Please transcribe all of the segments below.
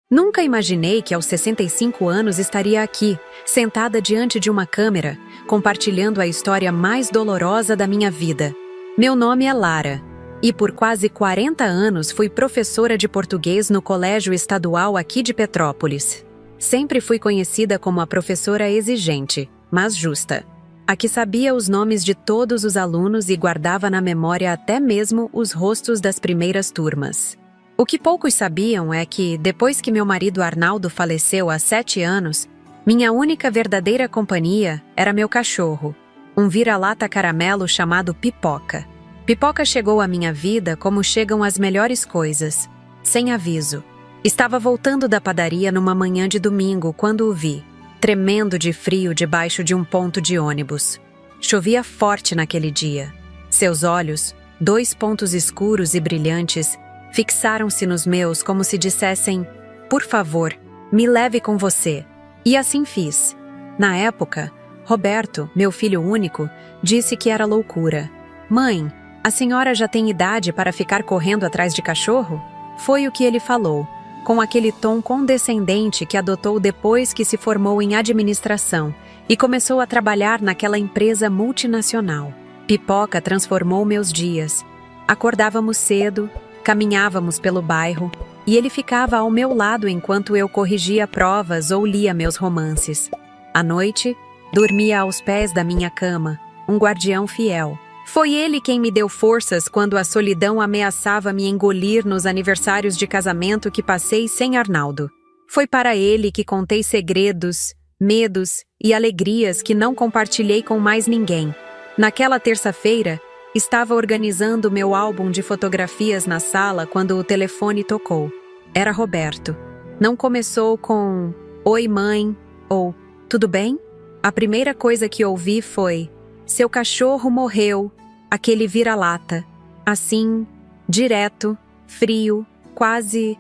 Nunca imaginei que aos 65 anos estaria aqui, sentada diante de uma câmera, compartilhando a história mais dolorosa da minha vida. Meu nome é Lara, e por quase 40 anos fui professora de português no colégio estadual aqui de Petrópolis. Sempre fui conhecida como a professora exigente, mas justa. A que sabia os nomes de todos os alunos e guardava na memória até mesmo os rostos das primeiras turmas. O que poucos sabiam é que, depois que meu marido Arnaldo faleceu há 7 anos, minha única verdadeira companhia era meu cachorro, um vira-lata caramelo chamado Pipoca. Pipoca chegou à minha vida como chegam as melhores coisas, sem aviso. Estava voltando da padaria numa manhã de domingo quando o vi, tremendo de frio debaixo de um ponto de ônibus. Chovia forte naquele dia. Seus olhos, 2 pontos escuros e brilhantes, fixaram-se nos meus como se dissessem: "Por favor, me leve com você." E assim fiz. Na época, Roberto, meu filho único, disse que era loucura. "Mãe, a senhora já tem idade para ficar correndo atrás de cachorro?" Foi o que ele falou, com aquele tom condescendente que adotou depois que se formou em administração e começou a trabalhar naquela empresa multinacional. Pipoca transformou meus dias. Acordávamos cedo, caminhávamos pelo bairro e ele ficava ao meu lado enquanto eu corrigia provas ou lia meus romances. À noite, dormia aos pés da minha cama, um guardião fiel. Foi ele quem me deu forças quando a solidão ameaçava me engolir nos aniversários de casamento que passei sem Arnaldo. Foi para ele que contei segredos, medos e alegrias que não compartilhei com mais ninguém. Naquela terça-feira, estava organizando meu álbum de fotografias na sala quando o telefone tocou. Era Roberto. Não começou com "Oi, mãe" ou "Tudo bem?" A primeira coisa que ouvi foi: "Seu cachorro morreu", aquele vira-lata. Assim, direto, frio, quase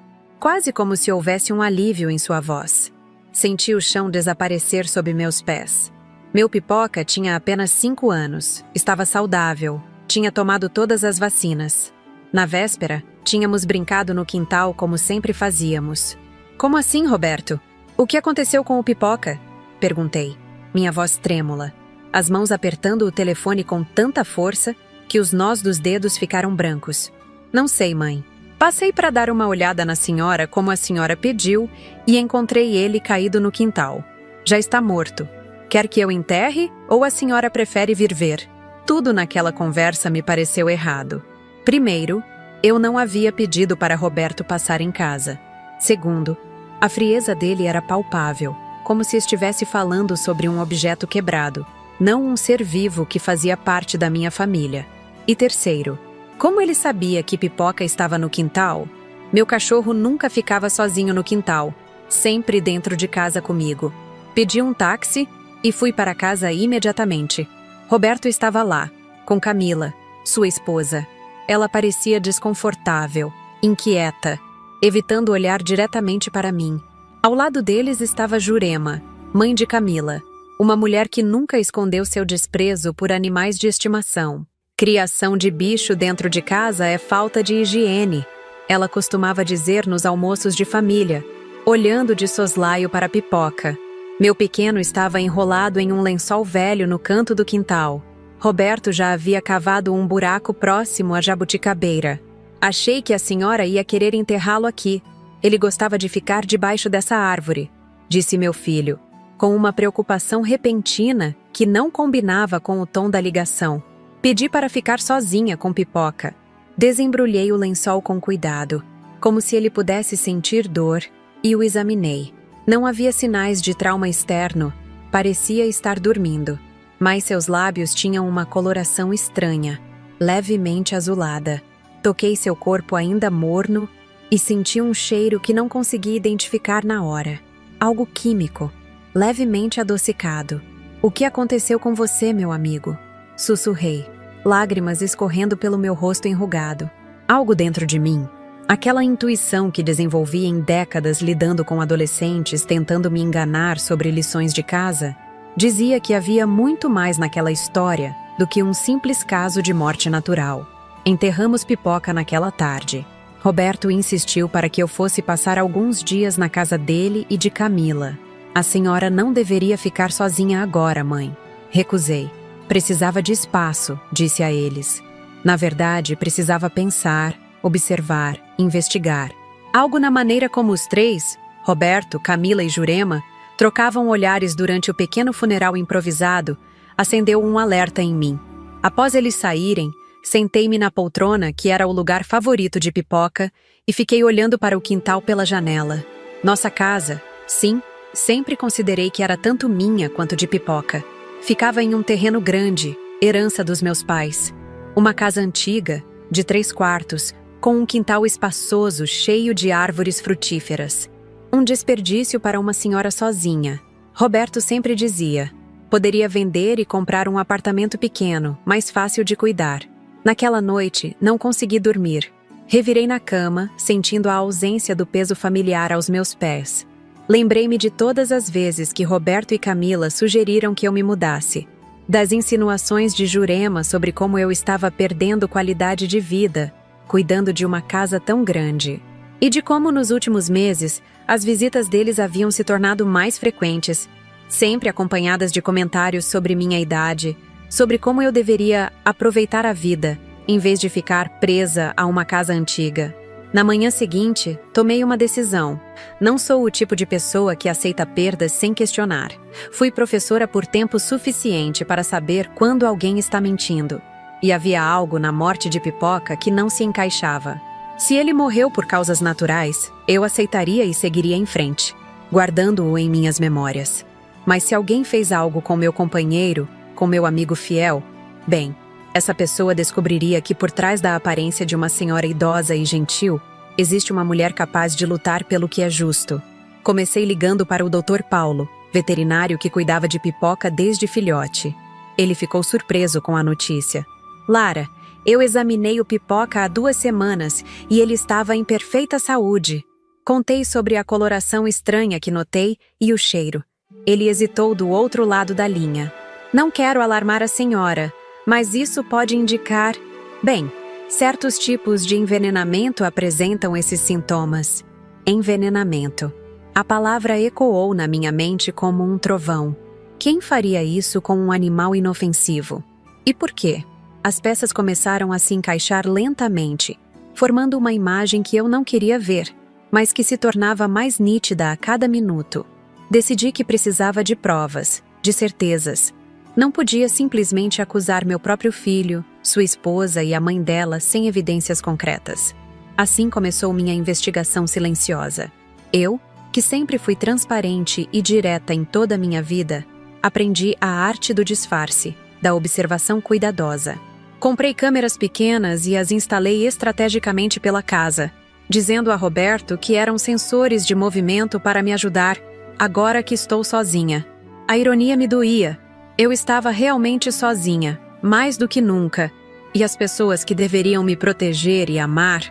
como se houvesse um alívio em sua voz. Senti o chão desaparecer sob meus pés. Meu Pipoca tinha apenas 5 anos, estava saudável, tinha tomado todas as vacinas. Na véspera, tínhamos brincado no quintal como sempre fazíamos. "Como assim, Roberto? O que aconteceu com o Pipoca?" perguntei, minha voz trêmula, as mãos apertando o telefone com tanta força que os nós dos dedos ficaram brancos. "Não sei, mãe. Passei para dar uma olhada na senhora como a senhora pediu e encontrei ele caído no quintal. Já está morto. Quer que eu enterre ou a senhora prefere vir ver?" Tudo naquela conversa me pareceu errado. Primeiro, eu não havia pedido para Roberto passar em casa. Segundo, a frieza dele era palpável, como se estivesse falando sobre um objeto quebrado, não um ser vivo que fazia parte da minha família. E terceiro, como ele sabia que Pipoca estava no quintal? Meu cachorro nunca ficava sozinho no quintal, sempre dentro de casa comigo. Pedi um táxi e fui para casa imediatamente. Roberto estava lá, com Camila, sua esposa. Ela parecia desconfortável, inquieta, evitando olhar diretamente para mim. Ao lado deles estava Jurema, mãe de Camila, uma mulher que nunca escondeu seu desprezo por animais de estimação. "Criação de bicho dentro de casa é falta de higiene", ela costumava dizer nos almoços de família, olhando de soslaio para Pipoca. Meu pequeno estava enrolado em um lençol velho no canto do quintal. Roberto já havia cavado um buraco próximo à jabuticabeira. "Achei que a senhora ia querer enterrá-lo aqui. Ele gostava de ficar debaixo dessa árvore", disse meu filho, com uma preocupação repentina que não combinava com o tom da ligação. Pedi para ficar sozinha com Pipoca. Desembrulhei o lençol com cuidado, como se ele pudesse sentir dor, e o examinei. Não havia sinais de trauma externo, parecia estar dormindo, mas seus lábios tinham uma coloração estranha, levemente azulada. Toquei seu corpo ainda morno e senti um cheiro que não consegui identificar na hora. Algo químico, levemente adocicado. "O que aconteceu com você, meu amigo?" sussurrei, lágrimas escorrendo pelo meu rosto enrugado. Algo dentro de mim, aquela intuição que desenvolvi em décadas lidando com adolescentes tentando me enganar sobre lições de casa, dizia que havia muito mais naquela história do que um simples caso de morte natural. Enterramos Pipoca naquela tarde. Roberto insistiu para que eu fosse passar alguns dias na casa dele e de Camila. A senhora não deveria ficar sozinha agora, mãe. Recusei. Precisava de espaço, disse a eles. Na verdade, precisava pensar, observar, investigar. Algo na maneira como os três, Roberto, Camila e Jurema, trocavam olhares durante o pequeno funeral improvisado, acendeu um alerta em mim. Após eles saírem, sentei-me na poltrona, que era o lugar favorito de Pipoca, e fiquei olhando para o quintal pela janela. Nossa casa, sim, sempre considerei que era tanto minha quanto de Pipoca. Ficava em um terreno grande, herança dos meus pais. Uma casa antiga, de 3 quartos, com um quintal espaçoso cheio de árvores frutíferas. Um desperdício para uma senhora sozinha. Roberto sempre dizia: poderia vender e comprar um apartamento pequeno, mais fácil de cuidar. Naquela noite, não consegui dormir. Revirei na cama, sentindo a ausência do peso familiar aos meus pés. Lembrei-me de todas as vezes que Roberto e Camila sugeriram que eu me mudasse. Das insinuações de Jurema sobre como eu estava perdendo qualidade de vida, cuidando de uma casa tão grande. E de como nos últimos meses, as visitas deles haviam se tornado mais frequentes, sempre acompanhadas de comentários sobre minha idade, sobre como eu deveria aproveitar a vida, em vez de ficar presa a uma casa antiga. Na manhã seguinte, tomei uma decisão. Não sou o tipo de pessoa que aceita perdas sem questionar. Fui professora por tempo suficiente para saber quando alguém está mentindo. E havia algo na morte de Pipoca que não se encaixava. Se ele morreu por causas naturais, eu aceitaria e seguiria em frente, guardando-o em minhas memórias. Mas se alguém fez algo com meu companheiro, com meu amigo fiel, bem, essa pessoa descobriria que por trás da aparência de uma senhora idosa e gentil, existe uma mulher capaz de lutar pelo que é justo. Comecei ligando para o Dr. Paulo, veterinário que cuidava de Pipoca desde filhote. Ele ficou surpreso com a notícia. Lara, eu examinei o Pipoca há 2 semanas e ele estava em perfeita saúde. Contei sobre a coloração estranha que notei e o cheiro. Ele hesitou do outro lado da linha. Não quero alarmar a senhora, mas isso pode indicar... Bem, certos tipos de envenenamento apresentam esses sintomas. Envenenamento. A palavra ecoou na minha mente como um trovão. Quem faria isso com um animal inofensivo? E por quê? As peças começaram a se encaixar lentamente, formando uma imagem que eu não queria ver, mas que se tornava mais nítida a cada minuto. Decidi que precisava de provas, de certezas. Não podia simplesmente acusar meu próprio filho, sua esposa e a mãe dela sem evidências concretas. Assim começou minha investigação silenciosa. Eu, que sempre fui transparente e direta em toda a minha vida, aprendi a arte do disfarce, da observação cuidadosa. Comprei câmeras pequenas e as instalei estrategicamente pela casa, dizendo a Roberto que eram sensores de movimento para me ajudar, agora que estou sozinha. A ironia me doía. Eu estava realmente sozinha, mais do que nunca, e as pessoas que deveriam me proteger e amar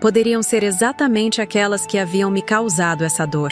poderiam ser exatamente aquelas que haviam me causado essa dor.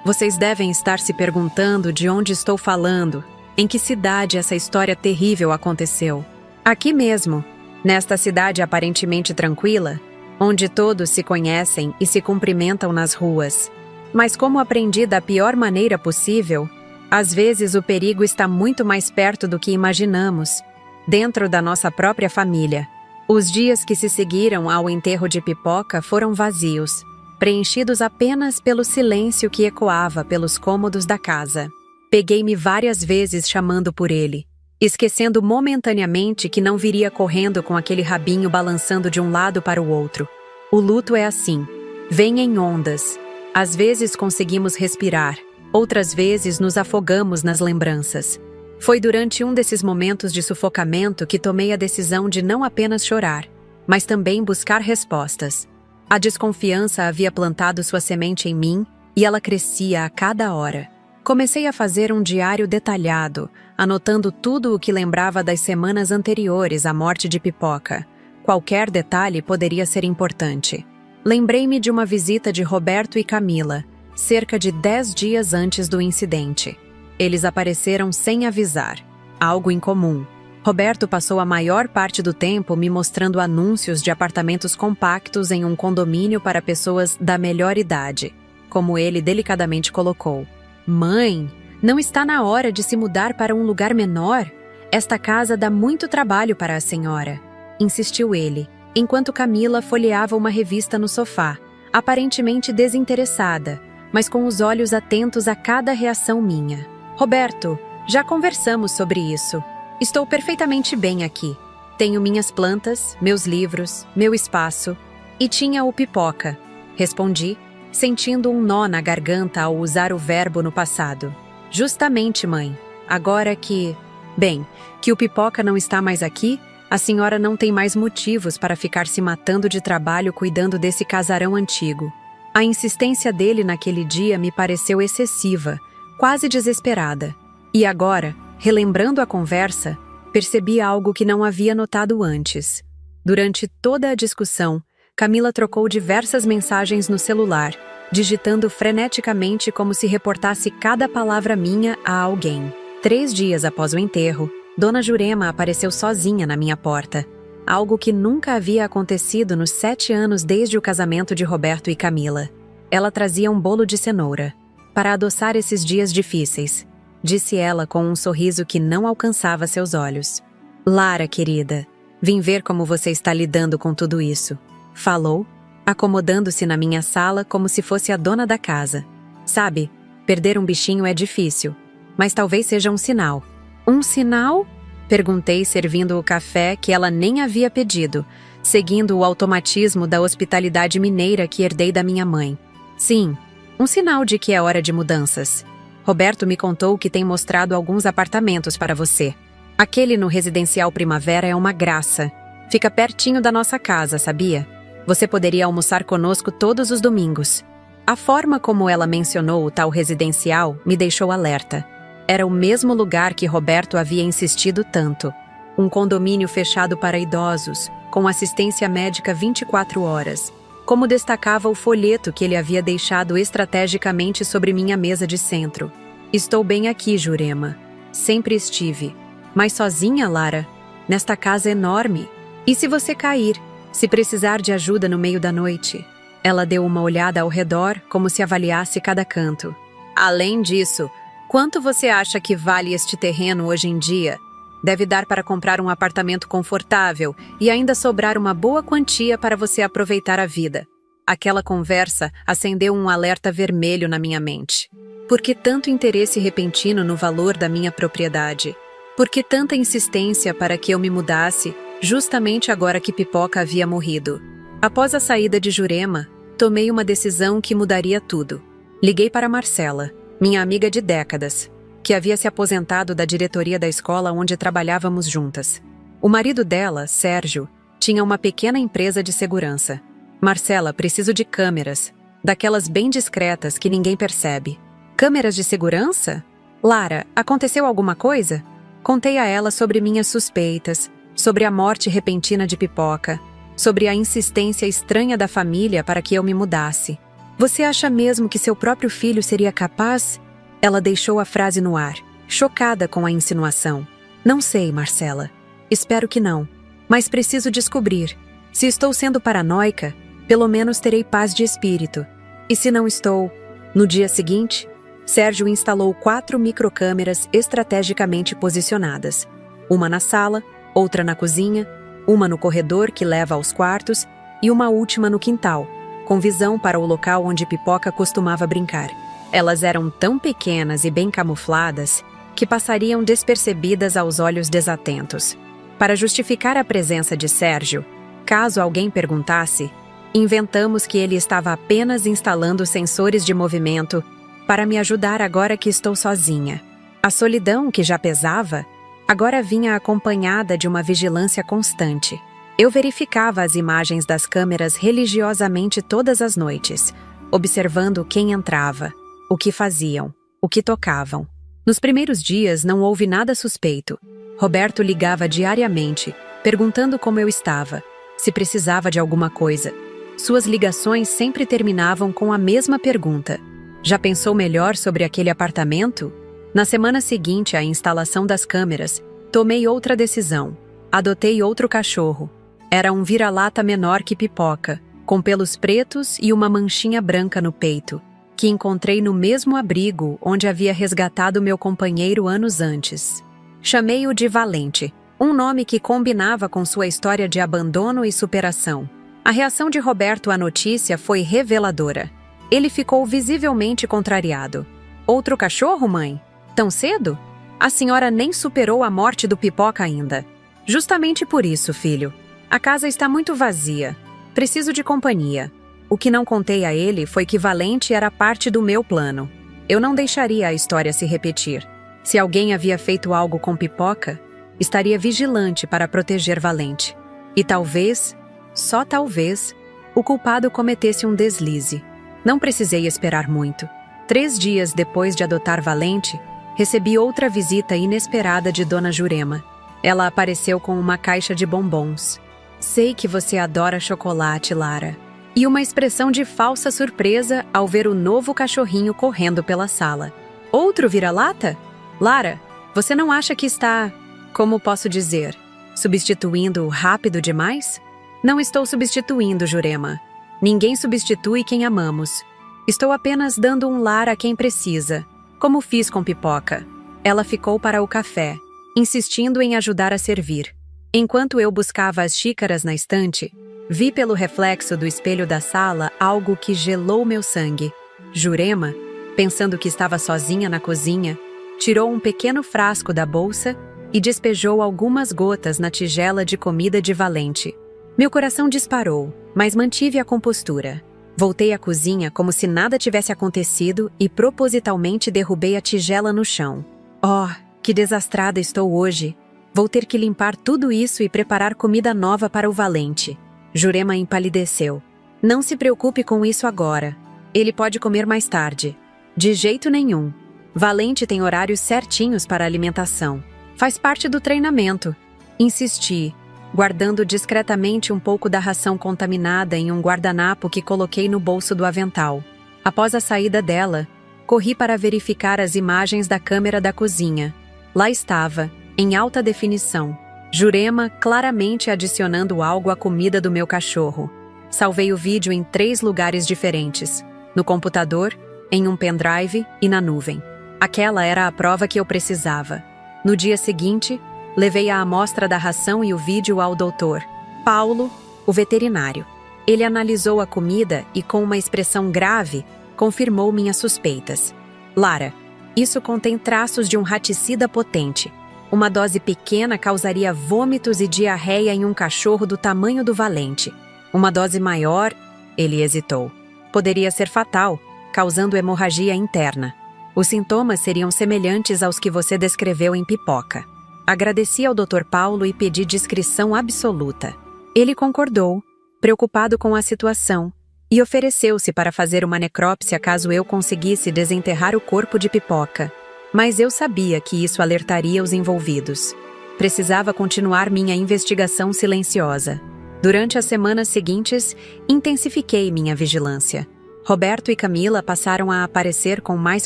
Vocês devem estar se perguntando de onde estou falando, em que cidade essa história terrível aconteceu. Aqui mesmo, nesta cidade aparentemente tranquila, onde todos se conhecem e se cumprimentam nas ruas. Mas como aprendi da pior maneira possível, às vezes o perigo está muito mais perto do que imaginamos, dentro da nossa própria família. Os dias que se seguiram ao enterro de Pipoca foram vazios, preenchidos apenas pelo silêncio que ecoava pelos cômodos da casa. Peguei-me várias vezes chamando por ele, esquecendo momentaneamente que não viria correndo com aquele rabinho balançando de um lado para o outro. O luto é assim, vem em ondas. Às vezes conseguimos respirar, outras vezes nos afogamos nas lembranças. Foi durante um desses momentos de sufocamento que tomei a decisão de não apenas chorar, mas também buscar respostas. A desconfiança havia plantado sua semente em mim e ela crescia a cada hora. Comecei a fazer um diário detalhado, anotando tudo o que lembrava das semanas anteriores à morte de Pipoca. Qualquer detalhe poderia ser importante. Lembrei-me de uma visita de Roberto e Camila, cerca de 10 dias antes do incidente. Eles apareceram sem avisar, algo incomum. Roberto passou a maior parte do tempo me mostrando anúncios de apartamentos compactos em um condomínio para pessoas da melhor idade, como ele delicadamente colocou. Mãe, não está na hora de se mudar para um lugar menor? Esta casa dá muito trabalho para a senhora, insistiu ele, enquanto Camila folheava uma revista no sofá, aparentemente desinteressada, mas com os olhos atentos a cada reação minha. Roberto, já conversamos sobre isso. Estou perfeitamente bem aqui. Tenho minhas plantas, meus livros, meu espaço. E tinha o Pipoca. Respondi, sentindo um nó na garganta ao usar o verbo no passado. Justamente, mãe. Agora que... Bem, que o Pipoca não está mais aqui, a senhora não tem mais motivos para ficar se matando de trabalho cuidando desse casarão antigo. A insistência dele naquele dia me pareceu excessiva, quase desesperada. E agora, relembrando a conversa, percebi algo que não havia notado antes. Durante toda a discussão, Camila trocou diversas mensagens no celular, digitando freneticamente como se reportasse cada palavra minha a alguém. 3 dias após o enterro, Dona Jurema apareceu sozinha na minha porta, algo que nunca havia acontecido nos 7 anos desde o casamento de Roberto e Camila. Ela trazia um bolo de cenoura, para adoçar esses dias difíceis, disse ela com um sorriso que não alcançava seus olhos. Lara, querida, vim ver como você está lidando com tudo isso, falou, acomodando-se na minha sala como se fosse a dona da casa. Sabe, perder um bichinho é difícil, mas talvez seja um sinal. Um sinal? Perguntei, servindo o café que ela nem havia pedido, seguindo o automatismo da hospitalidade mineira que herdei da minha mãe. Sim, um sinal de que é hora de mudanças. Roberto me contou que tem mostrado alguns apartamentos para você. Aquele no Residencial Primavera é uma graça. Fica pertinho da nossa casa, sabia? Você poderia almoçar conosco todos os domingos. A forma como ela mencionou o tal residencial me deixou alerta. Era o mesmo lugar que Roberto havia insistido tanto. Um condomínio fechado para idosos, com assistência médica 24 horas. Como destacava o folheto que ele havia deixado estrategicamente sobre minha mesa de centro. Estou bem aqui, Jurema. Sempre estive. Mas sozinha, Lara? Nesta casa enorme? E se você cair? Se precisar de ajuda no meio da noite? Ela deu uma olhada ao redor, como se avaliasse cada canto. Além disso, quanto você acha que vale este terreno hoje em dia? Deve dar para comprar um apartamento confortável e ainda sobrar uma boa quantia para você aproveitar a vida. Aquela conversa acendeu um alerta vermelho na minha mente. Por que tanto interesse repentino no valor da minha propriedade? Por que tanta insistência para que eu me mudasse, justamente agora que Pipoca havia morrido? Após a saída de Jurema, tomei uma decisão que mudaria tudo. Liguei para Marcela, minha amiga de décadas, que havia se aposentado da diretoria da escola onde trabalhávamos juntas. O marido dela, Sérgio, tinha uma pequena empresa de segurança. Marcela, preciso de câmeras, daquelas bem discretas que ninguém percebe. Câmeras de segurança? Lara, aconteceu alguma coisa? Contei a ela sobre minhas suspeitas, sobre a morte repentina de Pipoca, sobre a insistência estranha da família para que eu me mudasse. Você acha mesmo que seu próprio filho seria capaz? Ela deixou a frase no ar, chocada com a insinuação. Não sei, Marcela. Espero que não. Mas preciso descobrir. Se estou sendo paranoica, pelo menos terei paz de espírito. E se não estou? No dia seguinte, Sérgio instalou 4 microcâmeras estrategicamente posicionadas. Uma na sala, outra na cozinha, uma no corredor que leva aos quartos e uma última no quintal, com visão para o local onde Pipoca costumava brincar. Elas eram tão pequenas e bem camufladas que passariam despercebidas aos olhos desatentos. Para justificar a presença de Sérgio, caso alguém perguntasse, inventamos que ele estava apenas instalando sensores de movimento para me ajudar agora que estou sozinha. A solidão, que já pesava, agora vinha acompanhada de uma vigilância constante. Eu verificava as imagens das câmeras religiosamente todas as noites, observando quem entrava, o que faziam, o que tocavam. Nos primeiros dias não houve nada suspeito. Roberto ligava diariamente, perguntando como eu estava, se precisava de alguma coisa. Suas ligações sempre terminavam com a mesma pergunta. Já pensou melhor sobre aquele apartamento? Na semana seguinte à instalação das câmeras, Tomei outra decisão. Adotei outro cachorro. Era um vira-lata menor que Pipoca, com pelos pretos e uma manchinha branca no peito, que encontrei no mesmo abrigo onde havia resgatado meu companheiro anos antes. Chamei-o de Valente, um nome que combinava com sua história de abandono e superação. A reação de Roberto à notícia foi reveladora. Ele ficou visivelmente contrariado. Outro cachorro, mãe? Tão cedo? A senhora nem superou a morte do Pipoca ainda. Justamente por isso, filho. A casa está muito vazia. Preciso de companhia. O que não contei a ele foi que Valente era parte do meu plano. Eu não deixaria a história se repetir. Se alguém havia feito algo com Pipoca, estaria vigilante para proteger Valente. E talvez, só talvez, o culpado cometesse um deslize. Não precisei esperar muito. 3 dias depois de adotar Valente, recebi outra visita inesperada de Dona Jurema. Ela apareceu com uma caixa de bombons. Sei que você adora chocolate, Lara. E uma expressão de falsa surpresa ao ver o novo cachorrinho correndo pela sala. Outro vira-lata? Lara, você não acha que está, como posso dizer, substituindo rápido demais? Não estou substituindo, Jurema. Ninguém substitui quem amamos. Estou apenas dando um lar a quem precisa, como fiz com Pipoca. Ela ficou para o café, insistindo em ajudar a servir. Enquanto eu buscava as xícaras na estante, vi pelo reflexo do espelho da sala algo que gelou meu sangue. Jurema, pensando que estava sozinha na cozinha, tirou um pequeno frasco da bolsa e despejou algumas gotas na tigela de comida de Valente. Meu coração disparou, mas mantive a compostura. Voltei à cozinha como se nada tivesse acontecido e propositalmente derrubei a tigela no chão. Oh, que desastrada estou hoje! Vou ter que limpar tudo isso e preparar comida nova para o Valente. Jurema empalideceu. Não se preocupe com isso agora. Ele pode comer mais tarde. De jeito nenhum. Valente tem horários certinhos para a alimentação. Faz parte do treinamento. Insisti, guardando discretamente um pouco da ração contaminada em um guardanapo que coloquei no bolso do avental. Após a saída dela, corri para verificar as imagens da câmera da cozinha. Lá estava, em alta definição, Jurema claramente adicionando algo à comida do meu cachorro. Salvei o vídeo em 3 lugares diferentes: no computador, em um pendrive e na nuvem. Aquela era a prova que eu precisava. No dia seguinte, levei a amostra da ração e o vídeo ao Dr. Paulo, o veterinário. Ele analisou a comida e, com uma expressão grave, confirmou minhas suspeitas. Lara, isso contém traços de um raticida potente. Uma dose pequena causaria vômitos e diarreia em um cachorro do tamanho do Valente. Uma dose maior, ele hesitou, poderia ser fatal, causando hemorragia interna. Os sintomas seriam semelhantes aos que você descreveu em Pipoca. Agradeci ao Dr. Paulo e pedi discrição absoluta. Ele concordou, preocupado com a situação, e ofereceu-se para fazer uma necrópsia caso eu conseguisse desenterrar o corpo de Pipoca. Mas eu sabia que isso alertaria os envolvidos. Precisava continuar minha investigação silenciosa. Durante as semanas seguintes, intensifiquei minha vigilância. Roberto e Camila passaram a aparecer com mais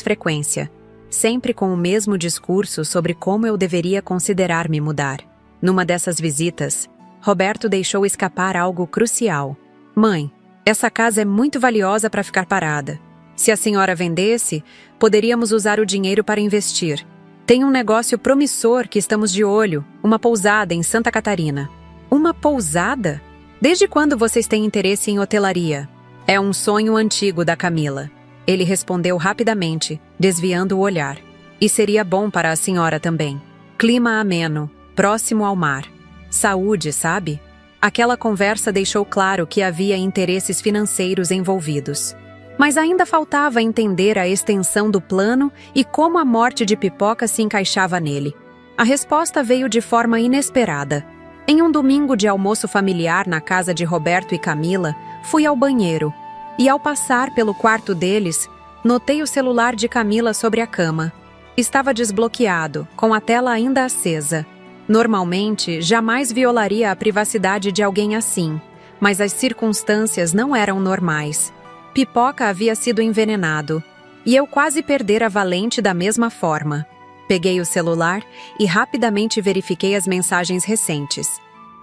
frequência, sempre com o mesmo discurso sobre como eu deveria considerar me mudar. Numa dessas visitas, Roberto deixou escapar algo crucial. Mãe, essa casa é muito valiosa para ficar parada. Se a senhora vendesse, poderíamos usar o dinheiro para investir. Tem um negócio promissor que estamos de olho, uma pousada em Santa Catarina. Uma pousada? Desde quando vocês têm interesse em hotelaria? É um sonho antigo da Camila. Ele respondeu rapidamente, desviando o olhar. E seria bom para a senhora também. Clima ameno, próximo ao mar. Saúde, sabe? Aquela conversa deixou claro que havia interesses financeiros envolvidos. Mas ainda faltava entender a extensão do plano e como a morte de Pipoca se encaixava nele. A resposta veio de forma inesperada. Em um domingo de almoço familiar na casa de Roberto e Camila, fui ao banheiro. E ao passar pelo quarto deles, notei o celular de Camila sobre a cama. Estava desbloqueado, com a tela ainda acesa. Normalmente, jamais violaria a privacidade de alguém assim, mas as circunstâncias não eram normais. Pipoca havia sido envenenado, e eu quase perdera Valente da mesma forma. Peguei o celular e rapidamente verifiquei as mensagens recentes.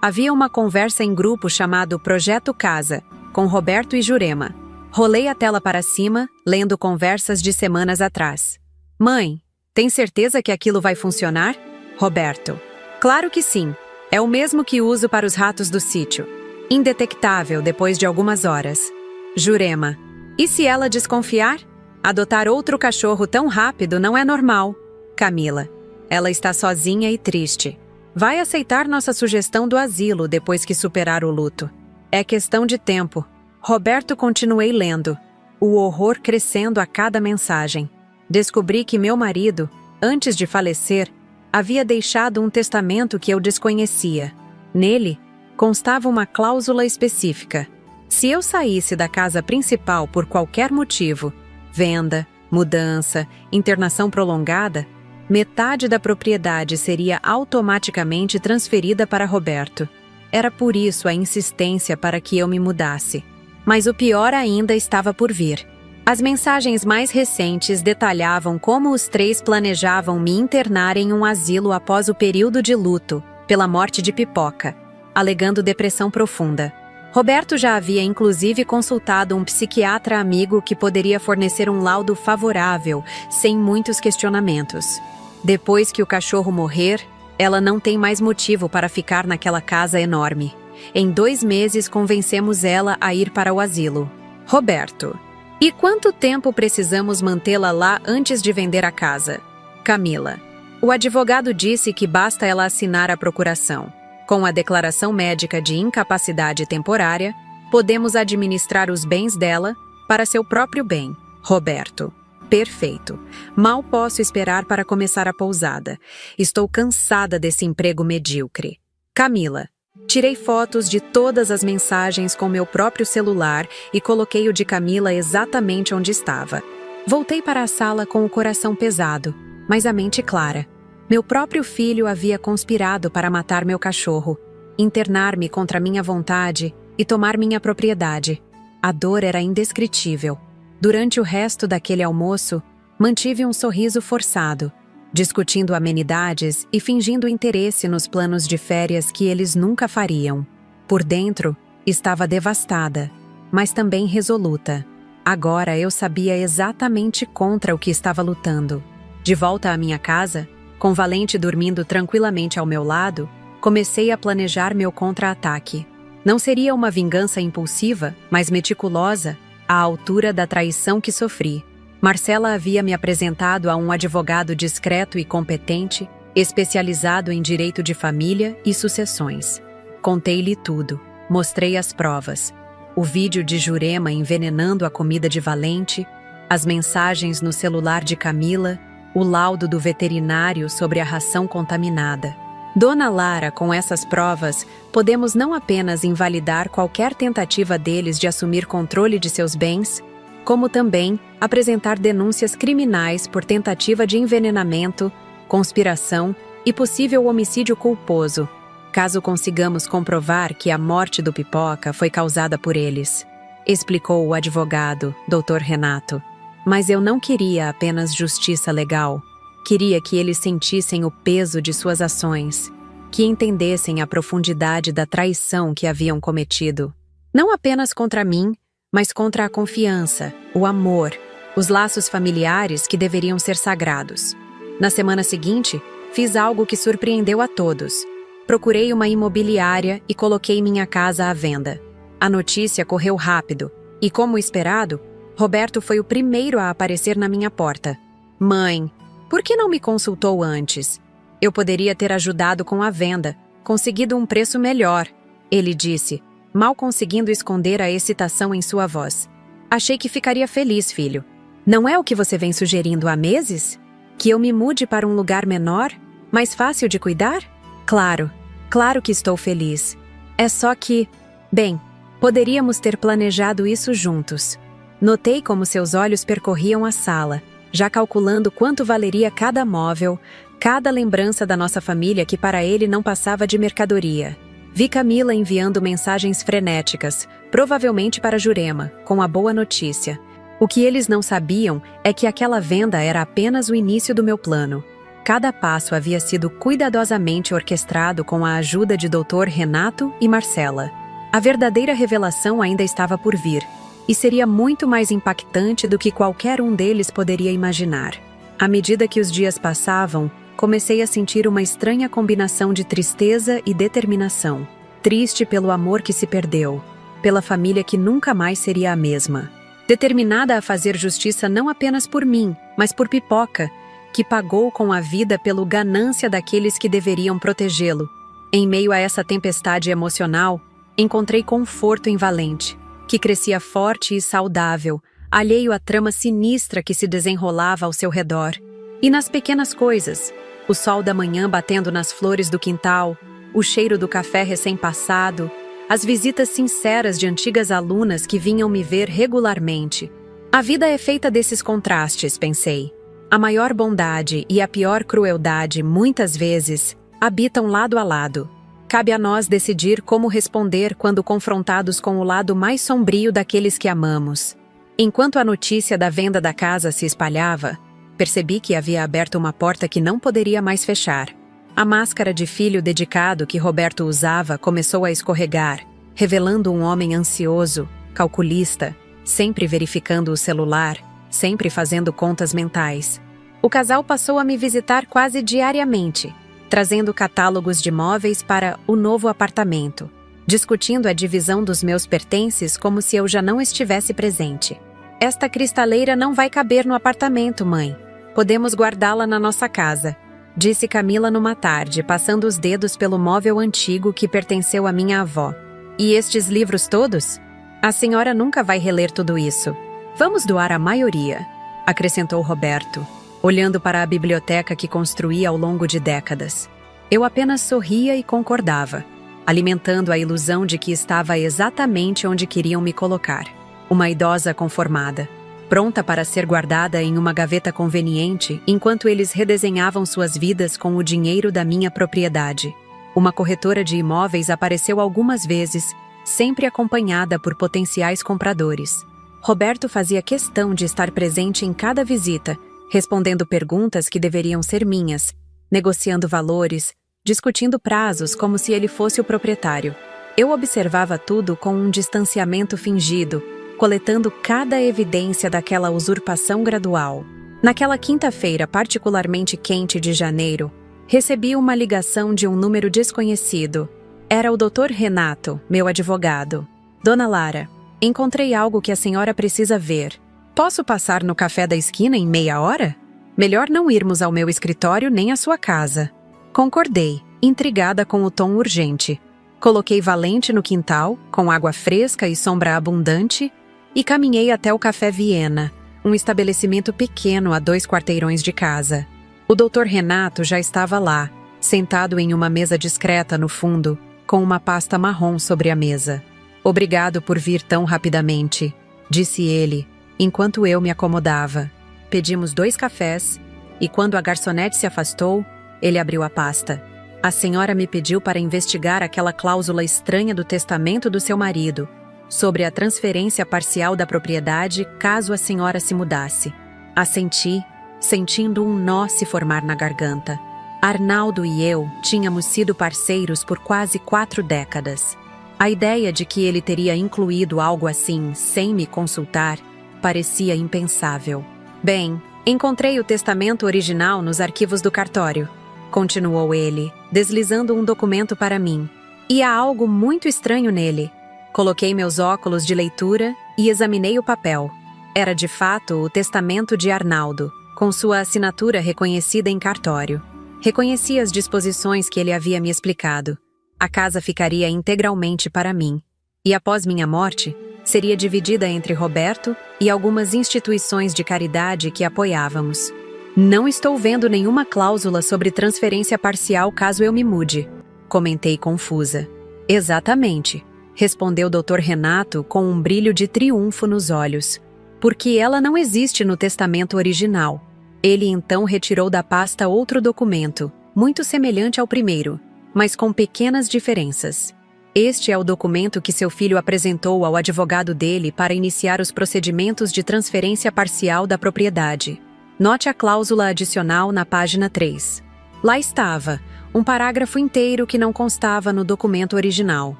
Havia uma conversa em grupo chamado Projeto Casa, com Roberto e Jurema. Rolei a tela para cima, lendo conversas de semanas atrás. Mãe, tem certeza que aquilo vai funcionar? Roberto. Claro que sim. É o mesmo que uso para os ratos do sítio. Indetectável depois de algumas horas. Jurema. E se ela desconfiar? Adotar outro cachorro tão rápido não é normal. Camila. Ela está sozinha e triste. Vai aceitar nossa sugestão do asilo depois que superar o luto. É questão de tempo. Roberto, continuei lendo. O horror crescendo a cada mensagem. Descobri que meu marido, antes de falecer, havia deixado um testamento que eu desconhecia. Nele, constava uma cláusula específica. Se eu saísse da casa principal por qualquer motivo, venda, mudança, internação prolongada, metade da propriedade seria automaticamente transferida para Roberto. Era por isso a insistência para que eu me mudasse. Mas o pior ainda estava por vir. As mensagens mais recentes detalhavam como os três planejavam me internar em um asilo após o período de luto, pela morte de Pipoca, alegando depressão profunda. Roberto já havia inclusive consultado um psiquiatra amigo que poderia fornecer um laudo favorável, sem muitos questionamentos. Depois que o cachorro morrer, ela não tem mais motivo para ficar naquela casa enorme. Em 2 meses convencemos ela a ir para o asilo. Roberto. E quanto tempo precisamos mantê-la lá antes de vender a casa? Camila. O advogado disse que basta ela assinar a procuração. Com a declaração médica de incapacidade temporária, podemos administrar os bens dela para seu próprio bem. Roberto. Perfeito. Mal posso esperar para começar a pousada. Estou cansada desse emprego medíocre. Camila. Tirei fotos de todas as mensagens com meu próprio celular e coloquei o de Camila exatamente onde estava. Voltei para a sala com o coração pesado, mas a mente clara. Meu próprio filho havia conspirado para matar meu cachorro, internar-me contra minha vontade e tomar minha propriedade. A dor era indescritível. Durante o resto daquele almoço, mantive um sorriso forçado, discutindo amenidades e fingindo interesse nos planos de férias que eles nunca fariam. Por dentro, estava devastada, mas também resoluta. Agora eu sabia exatamente contra o que estava lutando. De volta à minha casa, com Valente dormindo tranquilamente ao meu lado, comecei a planejar meu contra-ataque. Não seria uma vingança impulsiva, mas meticulosa, à altura da traição que sofri. Marcela havia me apresentado a um advogado discreto e competente, especializado em direito de família e sucessões. Contei-lhe tudo, mostrei as provas, o vídeo de Jurema envenenando a comida de Valente, as mensagens no celular de Camila, o laudo do veterinário sobre a ração contaminada. Dona Lara, com essas provas, podemos não apenas invalidar qualquer tentativa deles de assumir controle de seus bens, como também apresentar denúncias criminais por tentativa de envenenamento, conspiração e possível homicídio culposo, caso consigamos comprovar que a morte do Pipoca foi causada por eles, explicou o advogado, Dr. Renato. Mas eu não queria apenas justiça legal. Queria que eles sentissem o peso de suas ações, que entendessem a profundidade da traição que haviam cometido. Não apenas contra mim, mas contra a confiança, o amor, os laços familiares que deveriam ser sagrados. Na semana seguinte, fiz algo que surpreendeu a todos. Procurei uma imobiliária e coloquei minha casa à venda. A notícia correu rápido e, como esperado, Roberto foi o primeiro a aparecer na minha porta. Mãe, por que não me consultou antes? Eu poderia ter ajudado com a venda, conseguido um preço melhor, ele disse, mal conseguindo esconder a excitação em sua voz. Achei que ficaria feliz, filho. Não é o que você vem sugerindo há meses? Que eu me mude para um lugar menor, mais fácil de cuidar? Claro, claro que estou feliz. É só que, bem, poderíamos ter planejado isso juntos. Notei como seus olhos percorriam a sala, já calculando quanto valeria cada móvel, cada lembrança da nossa família que para ele não passava de mercadoria. Vi Camila enviando mensagens frenéticas, provavelmente para Jurema, com a boa notícia. O que eles não sabiam é que aquela venda era apenas o início do meu plano. Cada passo havia sido cuidadosamente orquestrado com a ajuda de Dr. Renato e Marcela. A verdadeira revelação ainda estava por vir, e seria muito mais impactante do que qualquer um deles poderia imaginar. À medida que os dias passavam, comecei a sentir uma estranha combinação de tristeza e determinação. Triste pelo amor que se perdeu, pela família que nunca mais seria a mesma. Determinada a fazer justiça não apenas por mim, mas por Pipoca, que pagou com a vida pela ganância daqueles que deveriam protegê-lo. Em meio a essa tempestade emocional, encontrei conforto em Valente, que crescia forte e saudável, alheio à trama sinistra que se desenrolava ao seu redor. E nas pequenas coisas, o sol da manhã batendo nas flores do quintal, o cheiro do café recém-passado, as visitas sinceras de antigas alunas que vinham me ver regularmente. A vida é feita desses contrastes, pensei. A maior bondade e a pior crueldade, muitas vezes, habitam lado a lado. Cabe a nós decidir como responder quando confrontados com o lado mais sombrio daqueles que amamos. Enquanto a notícia da venda da casa se espalhava, percebi que havia aberto uma porta que não poderia mais fechar. A máscara de filho dedicado que Roberto usava começou a escorregar, revelando um homem ansioso, calculista, sempre verificando o celular, sempre fazendo contas mentais. O casal passou a me visitar quase diariamente, trazendo catálogos de móveis para o novo apartamento, discutindo a divisão dos meus pertences como se eu já não estivesse presente. Esta cristaleira não vai caber no apartamento, mãe. Podemos guardá-la na nossa casa, disse Camila numa tarde, passando os dedos pelo móvel antigo que pertenceu à minha avó. E estes livros todos? A senhora nunca vai reler tudo isso. Vamos doar a maioria, acrescentou Roberto, olhando para a biblioteca que construía ao longo de décadas. Eu apenas sorria e concordava, alimentando a ilusão de que estava exatamente onde queriam me colocar. Uma idosa conformada, pronta para ser guardada em uma gaveta conveniente enquanto eles redesenhavam suas vidas com o dinheiro da minha propriedade. Uma corretora de imóveis apareceu algumas vezes, sempre acompanhada por potenciais compradores. Roberto fazia questão de estar presente em cada visita, respondendo perguntas que deveriam ser minhas, negociando valores, discutindo prazos como se ele fosse o proprietário. Eu observava tudo com um distanciamento fingido, coletando cada evidência daquela usurpação gradual. Naquela quinta-feira particularmente quente de janeiro, recebi uma ligação de um número desconhecido. Era o Dr. Renato, meu advogado. Dona Lara, encontrei algo que a senhora precisa ver. Posso passar no café da esquina em meia hora? Melhor não irmos ao meu escritório nem à sua casa. Concordei, intrigada com o tom urgente. Coloquei Valente no quintal, com água fresca e sombra abundante, e caminhei até o Café Viena, um estabelecimento pequeno a 2 quarteirões de casa. O Dr. Renato já estava lá, sentado em uma mesa discreta no fundo, com uma pasta marrom sobre a mesa. Obrigado por vir tão rapidamente, disse ele, enquanto eu me acomodava. Pedimos 2 cafés, e quando a garçonete se afastou, ele abriu a pasta. A senhora me pediu para investigar aquela cláusula estranha do testamento do seu marido, sobre a transferência parcial da propriedade caso a senhora se mudasse. Assenti, sentindo um nó se formar na garganta. Arnaldo e eu tínhamos sido parceiros por quase 4 décadas. A ideia de que ele teria incluído algo assim sem me consultar parecia impensável. Bem, encontrei o testamento original nos arquivos do cartório, continuou ele, deslizando um documento para mim. E há algo muito estranho nele. Coloquei meus óculos de leitura e examinei o papel. Era de fato o testamento de Arnaldo, com sua assinatura reconhecida em cartório. Reconheci as disposições que ele havia me explicado. A casa ficaria integralmente para mim, e após minha morte, seria dividida entre Roberto e algumas instituições de caridade que apoiávamos. Não estou vendo nenhuma cláusula sobre transferência parcial caso eu me mude, comentei confusa. Exatamente, respondeu Dr. Renato com um brilho de triunfo nos olhos. Porque ela não existe no testamento original. Ele então retirou da pasta outro documento, muito semelhante ao primeiro, mas com pequenas diferenças. Este é o documento que seu filho apresentou ao advogado dele para iniciar os procedimentos de transferência parcial da propriedade. Note a cláusula adicional na página 3. Lá estava, um parágrafo inteiro que não constava no documento original.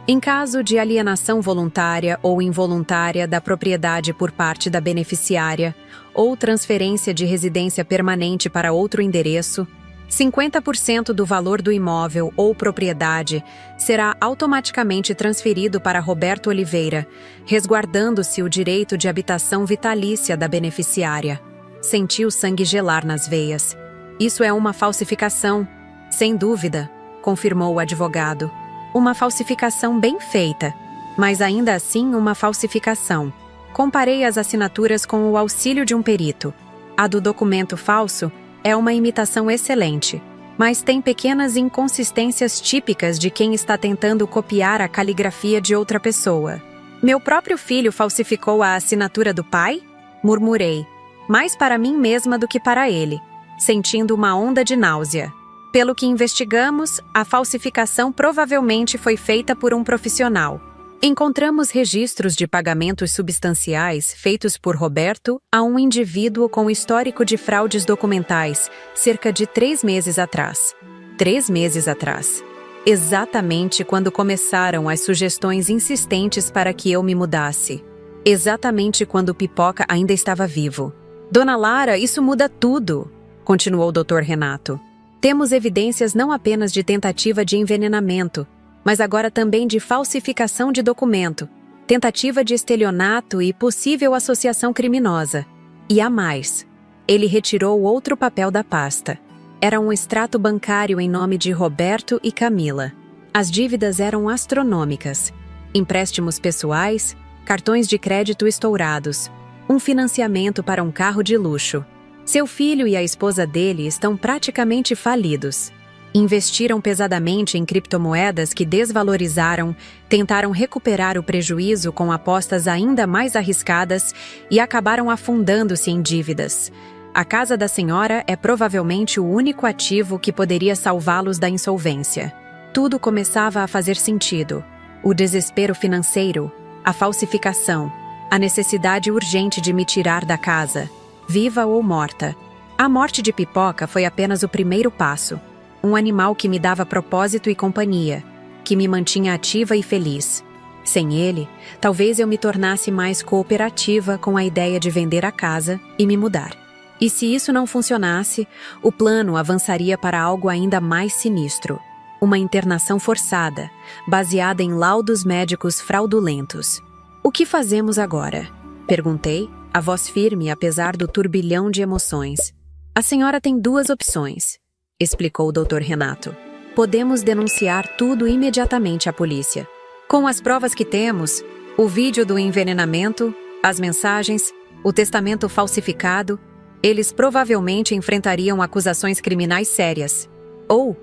Em caso de alienação voluntária ou involuntária da propriedade por parte da beneficiária ou transferência de residência permanente para outro endereço, 50% do valor do imóvel ou propriedade será automaticamente transferido para Roberto Oliveira, resguardando-se o direito de habitação vitalícia da beneficiária. Senti o sangue gelar nas veias. Isso é uma falsificação, sem dúvida, confirmou o advogado. Uma falsificação bem feita, mas ainda assim uma falsificação. Comparei as assinaturas com o auxílio de um perito. A do documento falso é uma imitação excelente, mas tem pequenas inconsistências típicas de quem está tentando copiar a caligrafia de outra pessoa. Meu próprio filho falsificou a assinatura do pai? Murmurei, mais para mim mesma do que para ele, sentindo uma onda de náusea. Pelo que investigamos, a falsificação provavelmente foi feita por um profissional. Encontramos registros de pagamentos substanciais feitos por Roberto a um indivíduo com histórico de fraudes documentais, cerca de 3 meses atrás. 3 meses atrás. Exatamente quando começaram as sugestões insistentes para que eu me mudasse. Exatamente quando Pipoca ainda estava vivo. Dona Lara, isso muda tudo, continuou o Dr. Renato. Temos evidências não apenas de tentativa de envenenamento, mas agora também de falsificação de documento, tentativa de estelionato e possível associação criminosa. E há mais. Ele retirou outro papel da pasta. Era um extrato bancário em nome de Roberto e Camila. As dívidas eram astronômicas. Empréstimos pessoais, cartões de crédito estourados, um financiamento para um carro de luxo. Seu filho e a esposa dele estão praticamente falidos. Investiram pesadamente em criptomoedas que desvalorizaram, tentaram recuperar o prejuízo com apostas ainda mais arriscadas e acabaram afundando-se em dívidas. A casa da senhora é provavelmente o único ativo que poderia salvá-los da insolvência. Tudo começava a fazer sentido. O desespero financeiro, a falsificação, a necessidade urgente de me tirar da casa, viva ou morta. A morte de Pipoca foi apenas o primeiro passo. Um animal que me dava propósito e companhia, que me mantinha ativa e feliz. Sem ele, talvez eu me tornasse mais cooperativa com a ideia de vender a casa e me mudar. E se isso não funcionasse, o plano avançaria para algo ainda mais sinistro. Uma internação forçada, baseada em laudos médicos fraudulentos. O que fazemos agora? Perguntei, a voz firme apesar do turbilhão de emoções. A senhora tem 2 opções, explicou o Dr. Renato. Podemos denunciar tudo imediatamente à polícia. Com as provas que temos, o vídeo do envenenamento, as mensagens, o testamento falsificado, eles provavelmente enfrentariam acusações criminais sérias. Ou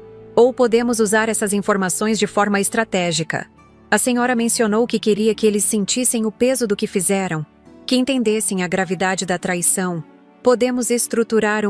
podemos usar essas informações de forma estratégica. A senhora mencionou que queria que eles sentissem o peso do que fizeram, que entendessem a gravidade da traição. Podemos estruturar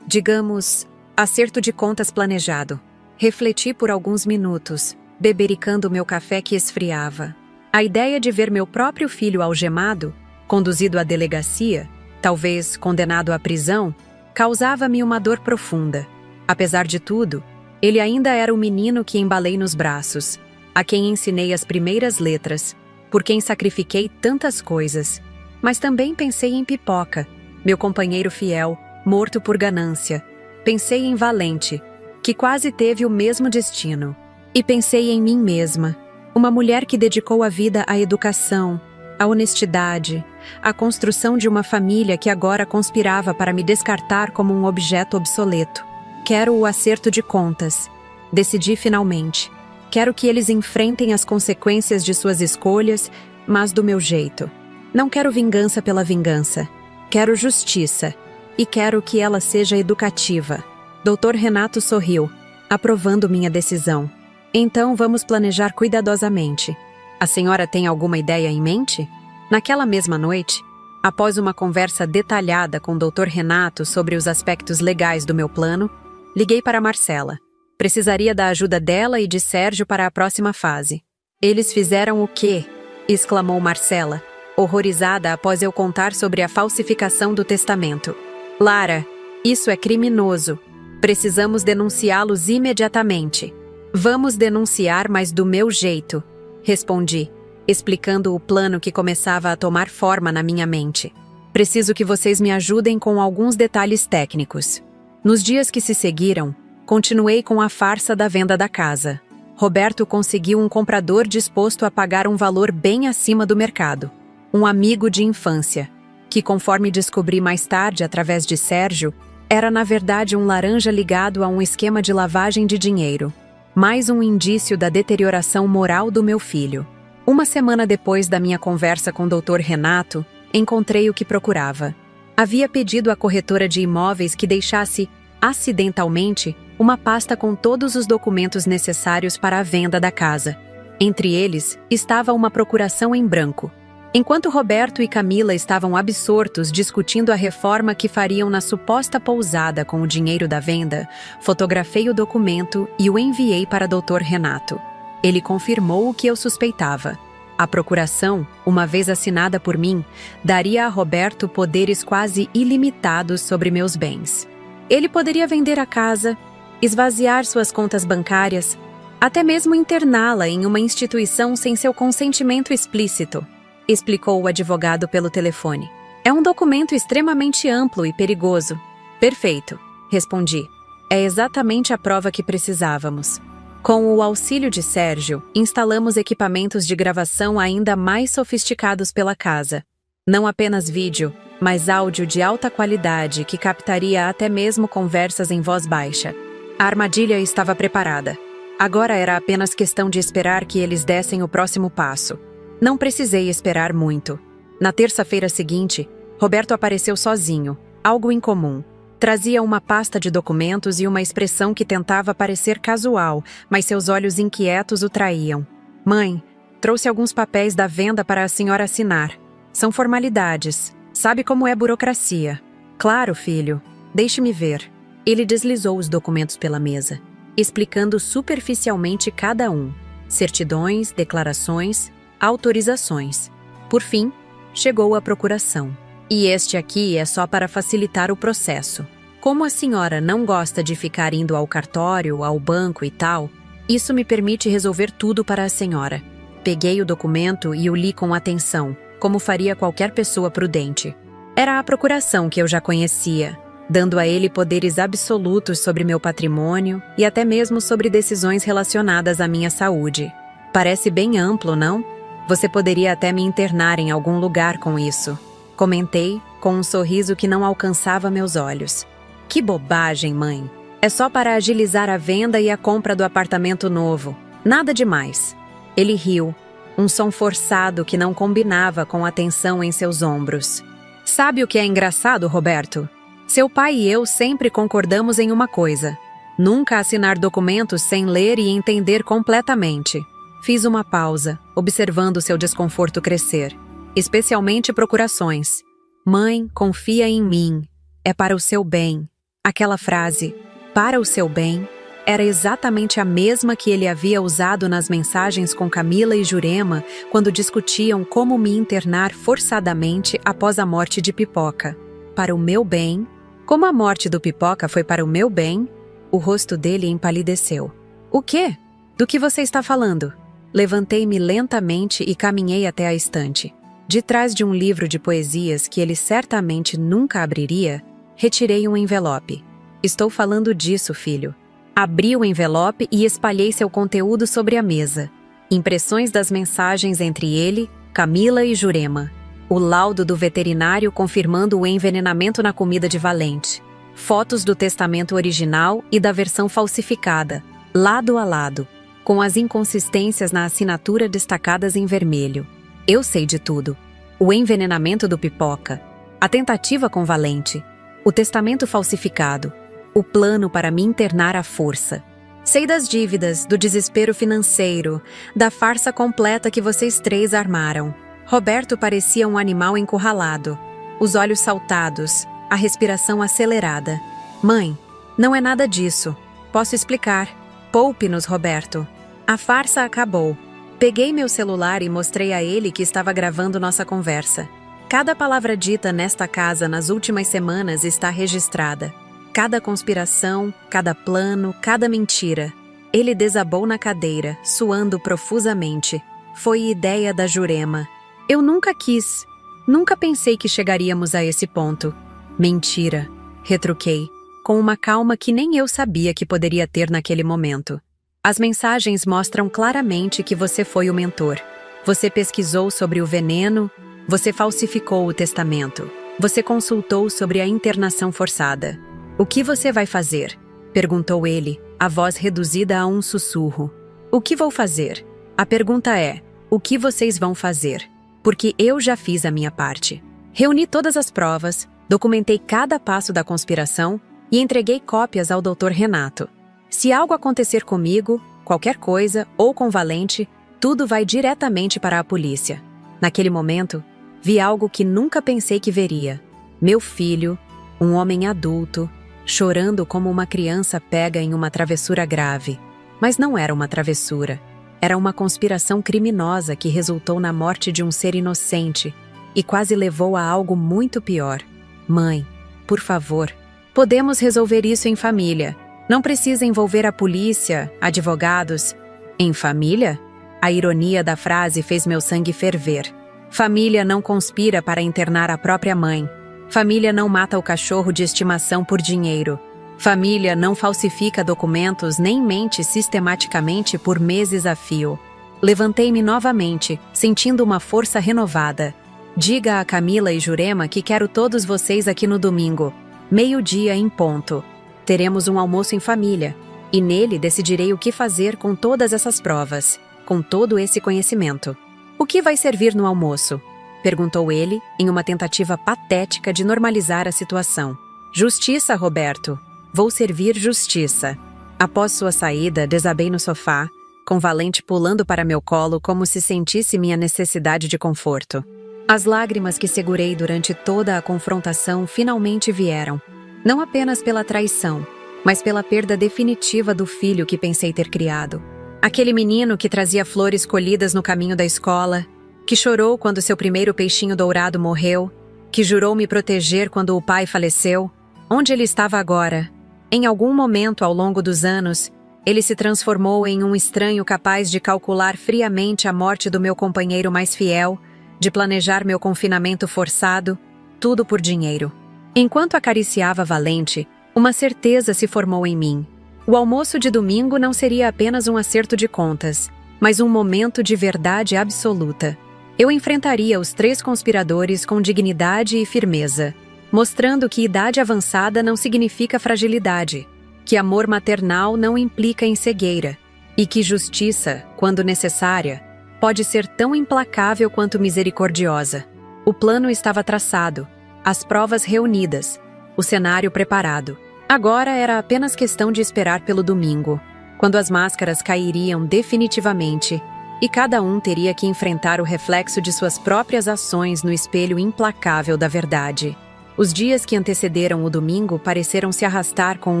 digamos, acerto de contas planejado. Refleti por alguns minutos, bebericando meu café que esfriava. A ideia de ver meu próprio filho algemado, conduzido à delegacia, talvez condenado à prisão, causava-me uma dor profunda. Apesar de tudo, ele ainda era o menino que embalei nos braços, a quem ensinei as primeiras letras, por quem sacrifiquei tantas coisas. Mas também pensei em Pipoca, meu companheiro fiel, morto por ganância. Pensei em Valente, que quase teve o mesmo destino. E pensei em mim mesma, uma mulher que dedicou a vida à educação, à honestidade, à construção de uma família que agora conspirava para me descartar como um objeto obsoleto. Quero o acerto de contas. Decidi finalmente. Quero que eles enfrentem as consequências de suas escolhas, mas do meu jeito. Não quero vingança pela vingança. Quero justiça. E quero que ela seja educativa. Dr. Renato sorriu, aprovando minha decisão. Então vamos planejar cuidadosamente. A senhora tem alguma ideia em mente? Naquela mesma noite, após uma conversa detalhada com o Dr. Renato sobre os aspectos legais do meu plano, liguei para Marcela. Precisaria da ajuda dela e de Sérgio para a próxima fase. Eles fizeram o quê? Exclamou Marcela, horrorizada após eu contar sobre a falsificação do testamento. Lara, isso é criminoso. Precisamos denunciá-los imediatamente. Vamos denunciar, mas do meu jeito, respondi, explicando o plano que começava a tomar forma na minha mente. Preciso que vocês me ajudem com alguns detalhes técnicos. Nos dias que se seguiram, continuei com a farsa da venda da casa. Roberto conseguiu um comprador disposto a pagar um valor bem acima do mercado. Um amigo de infância, que, conforme descobri mais tarde através de Sérgio, era na verdade um laranja ligado a um esquema de lavagem de dinheiro. Mais um indício da deterioração moral do meu filho. Uma semana depois da minha conversa com o Dr. Renato, encontrei o que procurava. Havia pedido à corretora de imóveis que deixasse, acidentalmente, uma pasta com todos os documentos necessários para a venda da casa. Entre eles, estava uma procuração em branco. Enquanto Roberto e Camila estavam absortos discutindo a reforma que fariam na suposta pousada com o dinheiro da venda, fotografei o documento e o enviei para Dr. Renato. Ele confirmou o que eu suspeitava. A procuração, uma vez assinada por mim, daria a Roberto poderes quase ilimitados sobre meus bens. Ele poderia vender a casa, esvaziar suas contas bancárias, até mesmo interná-la em uma instituição sem seu consentimento explícito, explicou o advogado pelo telefone. É um documento extremamente amplo e perigoso. Perfeito, respondi. É exatamente a prova que precisávamos. Com o auxílio de Sérgio, instalamos equipamentos de gravação ainda mais sofisticados pela casa. Não apenas vídeo, mas áudio de alta qualidade que captaria até mesmo conversas em voz baixa. A armadilha estava preparada. Agora era apenas questão de esperar que eles dessem o próximo passo. Não precisei esperar muito. Na terça-feira seguinte, Roberto apareceu sozinho, algo incomum. Trazia uma pasta de documentos e uma expressão que tentava parecer casual, mas seus olhos inquietos o traíam. Mãe, trouxe alguns papéis da venda para a senhora assinar. São formalidades. Sabe como é burocracia. Claro, filho. Deixe-me ver. Ele deslizou os documentos pela mesa, explicando superficialmente cada um. Certidões, declarações, autorizações. Por fim, chegou a procuração. E este aqui é só para facilitar o processo. Como a senhora não gosta de ficar indo ao cartório, ao banco e tal, isso me permite resolver tudo para a senhora. Peguei o documento e o li com atenção, como faria qualquer pessoa prudente. Era a procuração que eu já conhecia, dando a ele poderes absolutos sobre meu patrimônio e até mesmo sobre decisões relacionadas à minha saúde. Parece bem amplo, não? Você poderia até me internar em algum lugar com isso. Comentei, com um sorriso que não alcançava meus olhos. Que bobagem, mãe. É só para agilizar a venda e a compra do apartamento novo. Nada demais. Ele riu, um som forçado que não combinava com a tensão em seus ombros. Sabe o que é engraçado, Roberto? Seu pai e eu sempre concordamos em uma coisa: nunca assinar documentos sem ler e entender completamente. Fiz uma pausa, observando seu desconforto crescer. Especialmente procurações. Mãe, confia em mim. É para o seu bem. Aquela frase, para o seu bem, era exatamente a mesma que ele havia usado nas mensagens com Camila e Jurema quando discutiam como me internar forçadamente após a morte de Pipoca. Para o meu bem? Como a morte do Pipoca foi para o meu bem? O rosto dele empalideceu. O quê? Do que você está falando? Levantei-me lentamente e caminhei até a estante. De trás de um livro de poesias que ele certamente nunca abriria, retirei um envelope. Estou falando disso, filho. Abri o envelope e espalhei seu conteúdo sobre a mesa. Impressões das mensagens entre ele, Camila e Jurema. O laudo do veterinário confirmando o envenenamento na comida de Valente. Fotos do testamento original e da versão falsificada, lado a lado, com as inconsistências na assinatura destacadas em vermelho. Eu sei de tudo. O envenenamento do Pipoca, a tentativa com Valente, o testamento falsificado, o plano para me internar à força. Sei das dívidas, do desespero financeiro, da farsa completa que vocês três armaram. Roberto parecia um animal encurralado, os olhos saltados, a respiração acelerada. Mãe, não é nada disso. Posso explicar. Poupe-nos, Roberto. A farsa acabou. Peguei meu celular e mostrei a ele que estava gravando nossa conversa. Cada palavra dita nesta casa nas últimas semanas está registrada. Cada conspiração, cada plano, cada mentira. Ele desabou na cadeira, suando profusamente. Foi ideia da Jurema. Eu nunca quis. Nunca pensei que chegaríamos a esse ponto. Mentira, retruquei, com uma calma que nem eu sabia que poderia ter naquele momento. As mensagens mostram claramente que você foi o mentor. Você pesquisou sobre o veneno, você falsificou o testamento. Você consultou sobre a internação forçada. O que você vai fazer? Perguntou ele, a voz reduzida a um sussurro. O que vou fazer? A pergunta é, o que vocês vão fazer? Porque eu já fiz a minha parte. Reuni todas as provas, documentei cada passo da conspiração e entreguei cópias ao Dr. Renato. Se algo acontecer comigo, qualquer coisa, ou com Valente, tudo vai diretamente para a polícia. Naquele momento, vi algo que nunca pensei que veria. Meu filho, um homem adulto, chorando como uma criança pega em uma travessura grave. Mas não era uma travessura. Era uma conspiração criminosa que resultou na morte de um ser inocente e quase levou a algo muito pior. Mãe, por favor, podemos resolver isso em família. Não precisa envolver a polícia, advogados. Em família? A ironia da frase fez meu sangue ferver. Família não conspira para internar a própria mãe. Família não mata o cachorro de estimação por dinheiro. Família não falsifica documentos nem mente sistematicamente por meses a fio. Levantei-me novamente, sentindo uma força renovada. Diga a Camila e Jurema que quero todos vocês aqui no domingo, 12h em ponto. Teremos um almoço em família, e nele decidirei o que fazer com todas essas provas, com todo esse conhecimento. O que vai servir no almoço? Perguntou ele, em uma tentativa patética de normalizar a situação. Justiça, Roberto. Vou servir justiça. Após sua saída, desabei no sofá, com Valente pulando para meu colo como se sentisse minha necessidade de conforto. As lágrimas que segurei durante toda a confrontação finalmente vieram, não apenas pela traição, mas pela perda definitiva do filho que pensei ter criado. Aquele menino que trazia flores colhidas no caminho da escola, que chorou quando seu primeiro peixinho dourado morreu, que jurou me proteger quando o pai faleceu. Onde ele estava agora? Em algum momento ao longo dos anos, ele se transformou em um estranho capaz de calcular friamente a morte do meu companheiro mais fiel, de planejar meu confinamento forçado, tudo por dinheiro. Enquanto acariciava Valente, uma certeza se formou em mim. O almoço de domingo não seria apenas um acerto de contas, mas um momento de verdade absoluta. Eu enfrentaria os 3 conspiradores com dignidade e firmeza, mostrando que idade avançada não significa fragilidade, que amor maternal não implica em cegueira, e que justiça, quando necessária, pode ser tão implacável quanto misericordiosa. O plano estava traçado, as provas reunidas, o cenário preparado. Agora era apenas questão de esperar pelo domingo, quando as máscaras cairiam definitivamente e cada um teria que enfrentar o reflexo de suas próprias ações no espelho implacável da verdade. Os dias que antecederam o domingo pareceram se arrastar com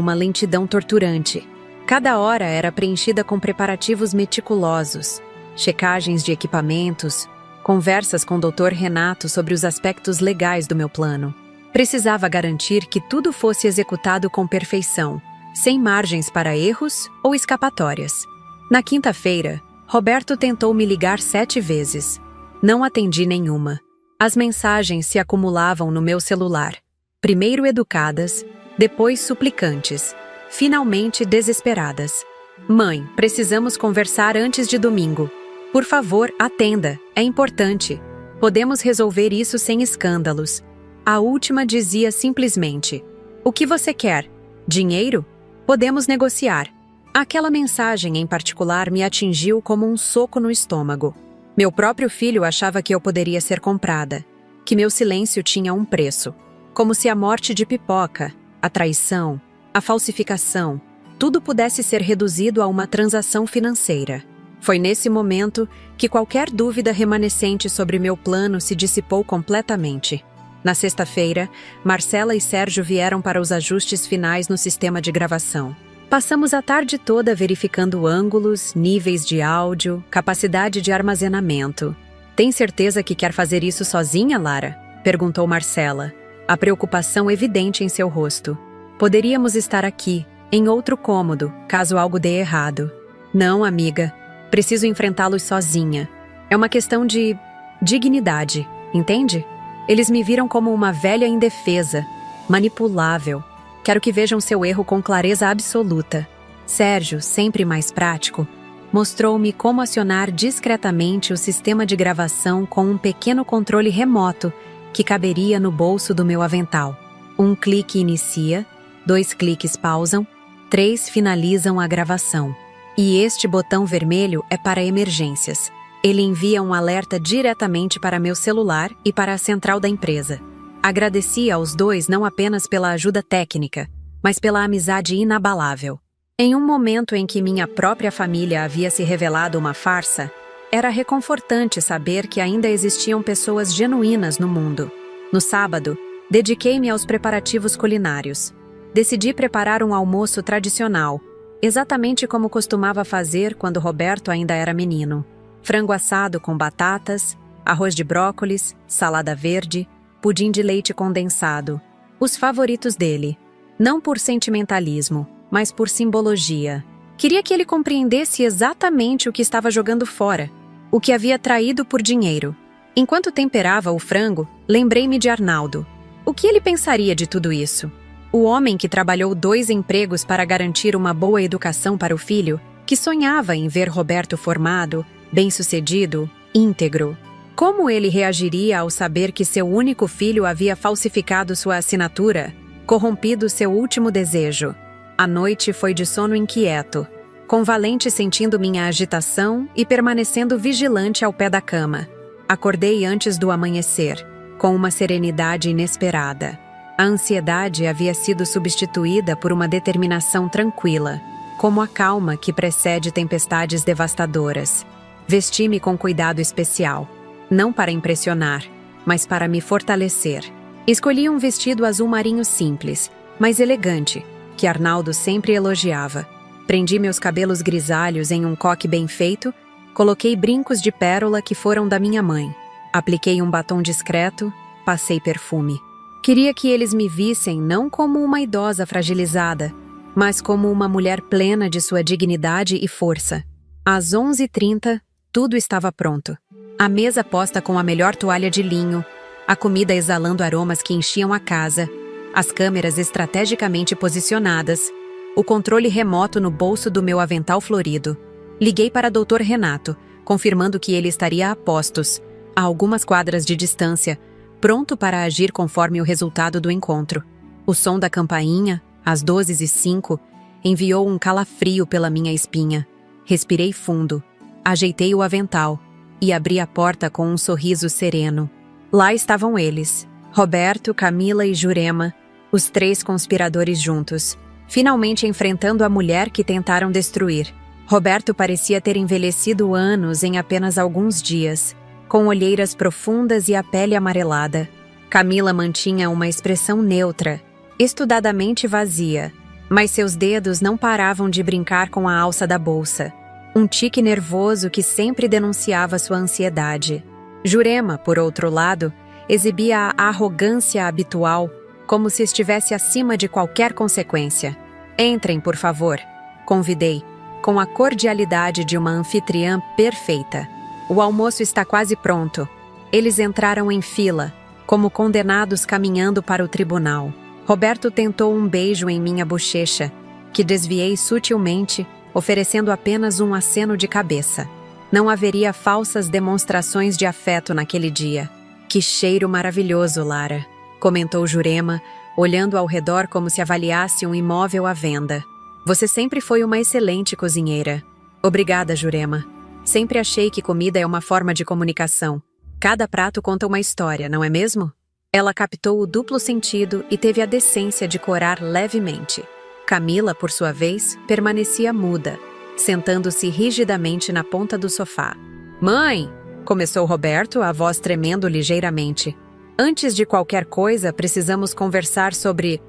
uma lentidão torturante. Cada hora era preenchida com preparativos meticulosos, checagens de equipamentos, conversas com o Dr. Renato sobre os aspectos legais do meu plano. Precisava garantir que tudo fosse executado com perfeição, sem margens para erros ou escapatórias. Na quinta-feira, Roberto tentou me ligar 7 vezes. Não atendi nenhuma. As mensagens se acumulavam no meu celular. Primeiro educadas, depois suplicantes, finalmente desesperadas. Mãe, precisamos conversar antes de domingo. Por favor, atenda, é importante. Podemos resolver isso sem escândalos. A última dizia simplesmente: o que você quer? Dinheiro? Podemos negociar. Aquela mensagem em particular me atingiu como um soco no estômago. Meu próprio filho achava que eu poderia ser comprada, que meu silêncio tinha um preço. Como se a morte de Pipoca, a traição, a falsificação, tudo pudesse ser reduzido a uma transação financeira. Foi nesse momento que qualquer dúvida remanescente sobre meu plano se dissipou completamente. Na sexta-feira, Marcela e Sérgio vieram para os ajustes finais no sistema de gravação. Passamos a tarde toda verificando ângulos, níveis de áudio, capacidade de armazenamento. Tem certeza que quer fazer isso sozinha, Lara? Perguntou Marcela, a preocupação evidente em seu rosto. Poderíamos estar aqui, em outro cômodo, caso algo dê errado. Não, amiga. Preciso enfrentá-los sozinha. É uma questão de dignidade, entende? Eles me viram como uma velha indefesa, manipulável. Quero que vejam seu erro com clareza absoluta. Sérgio, sempre mais prático, mostrou-me como acionar discretamente o sistema de gravação com um pequeno controle remoto que caberia no bolso do meu avental. 1 clique inicia, 2 cliques pausam, 3 finalizam a gravação. E este botão vermelho é para emergências. Ele envia um alerta diretamente para meu celular e para a central da empresa. Agradeci aos dois não apenas pela ajuda técnica, mas pela amizade inabalável. Em um momento em que minha própria família havia se revelado uma farsa, era reconfortante saber que ainda existiam pessoas genuínas no mundo. No sábado, dediquei-me aos preparativos culinários. Decidi preparar um almoço tradicional, exatamente como costumava fazer quando Roberto ainda era menino. Frango assado com batatas, arroz de brócolis, salada verde, pudim de leite condensado. Os favoritos dele. Não por sentimentalismo, mas por simbologia. Queria que ele compreendesse exatamente o que estava jogando fora, o que havia traído por dinheiro. Enquanto temperava o frango, lembrei-me de Arnaldo. O que ele pensaria de tudo isso? O homem que trabalhou 2 empregos para garantir uma boa educação para o filho, que sonhava em ver Roberto formado, bem-sucedido, íntegro. Como ele reagiria ao saber que seu único filho havia falsificado sua assinatura, corrompido seu último desejo? A noite foi de sono inquieto, com Valente sentindo minha agitação e permanecendo vigilante ao pé da cama. Acordei antes do amanhecer, com uma serenidade inesperada. A ansiedade havia sido substituída por uma determinação tranquila, como a calma que precede tempestades devastadoras. Vesti-me com cuidado especial, não para impressionar, mas para me fortalecer. Escolhi um vestido azul marinho simples, mas elegante, que Arnaldo sempre elogiava. Prendi meus cabelos grisalhos em um coque bem feito, coloquei brincos de pérola que foram da minha mãe. Apliquei um batom discreto, passei perfume. Queria que eles me vissem não como uma idosa fragilizada, mas como uma mulher plena de sua dignidade e força. Às 11h30, tudo estava pronto. A mesa posta com a melhor toalha de linho, a comida exalando aromas que enchiam a casa, as câmeras estrategicamente posicionadas, o controle remoto no bolso do meu avental florido. Liguei para Dr. Renato, confirmando que ele estaria a postos, a algumas quadras de distância, pronto para agir conforme o resultado do encontro. O som da campainha, às 12h05, enviou um calafrio pela minha espinha. Respirei fundo, ajeitei o avental e abri a porta com um sorriso sereno. Lá estavam eles, Roberto, Camila e Jurema, os 3 conspiradores juntos, finalmente enfrentando a mulher que tentaram destruir. Roberto parecia ter envelhecido anos em apenas alguns dias, com olheiras profundas e a pele amarelada. Camila mantinha uma expressão neutra, estudadamente vazia, mas seus dedos não paravam de brincar com a alça da bolsa, um tique nervoso que sempre denunciava sua ansiedade. Jurema, por outro lado, exibia a arrogância habitual, como se estivesse acima de qualquer consequência. "Entrem, por favor", convidei, com a cordialidade de uma anfitriã perfeita. "O almoço está quase pronto." Eles entraram em fila, como condenados caminhando para o tribunal. Roberto tentou um beijo em minha bochecha, que desviei sutilmente, oferecendo apenas um aceno de cabeça. Não haveria falsas demonstrações de afeto naquele dia. "Que cheiro maravilhoso, Lara", comentou Jurema, olhando ao redor como se avaliasse um imóvel à venda. "Você sempre foi uma excelente cozinheira." "Obrigada, Jurema. Sempre achei que comida é uma forma de comunicação. Cada prato conta uma história, não é mesmo?" Ela captou o duplo sentido e teve a decência de corar levemente. Camila, por sua vez, permanecia muda, sentando-se rigidamente na ponta do sofá. "Mãe!" começou Roberto, a voz tremendo ligeiramente. "Antes de qualquer coisa, precisamos conversar sobre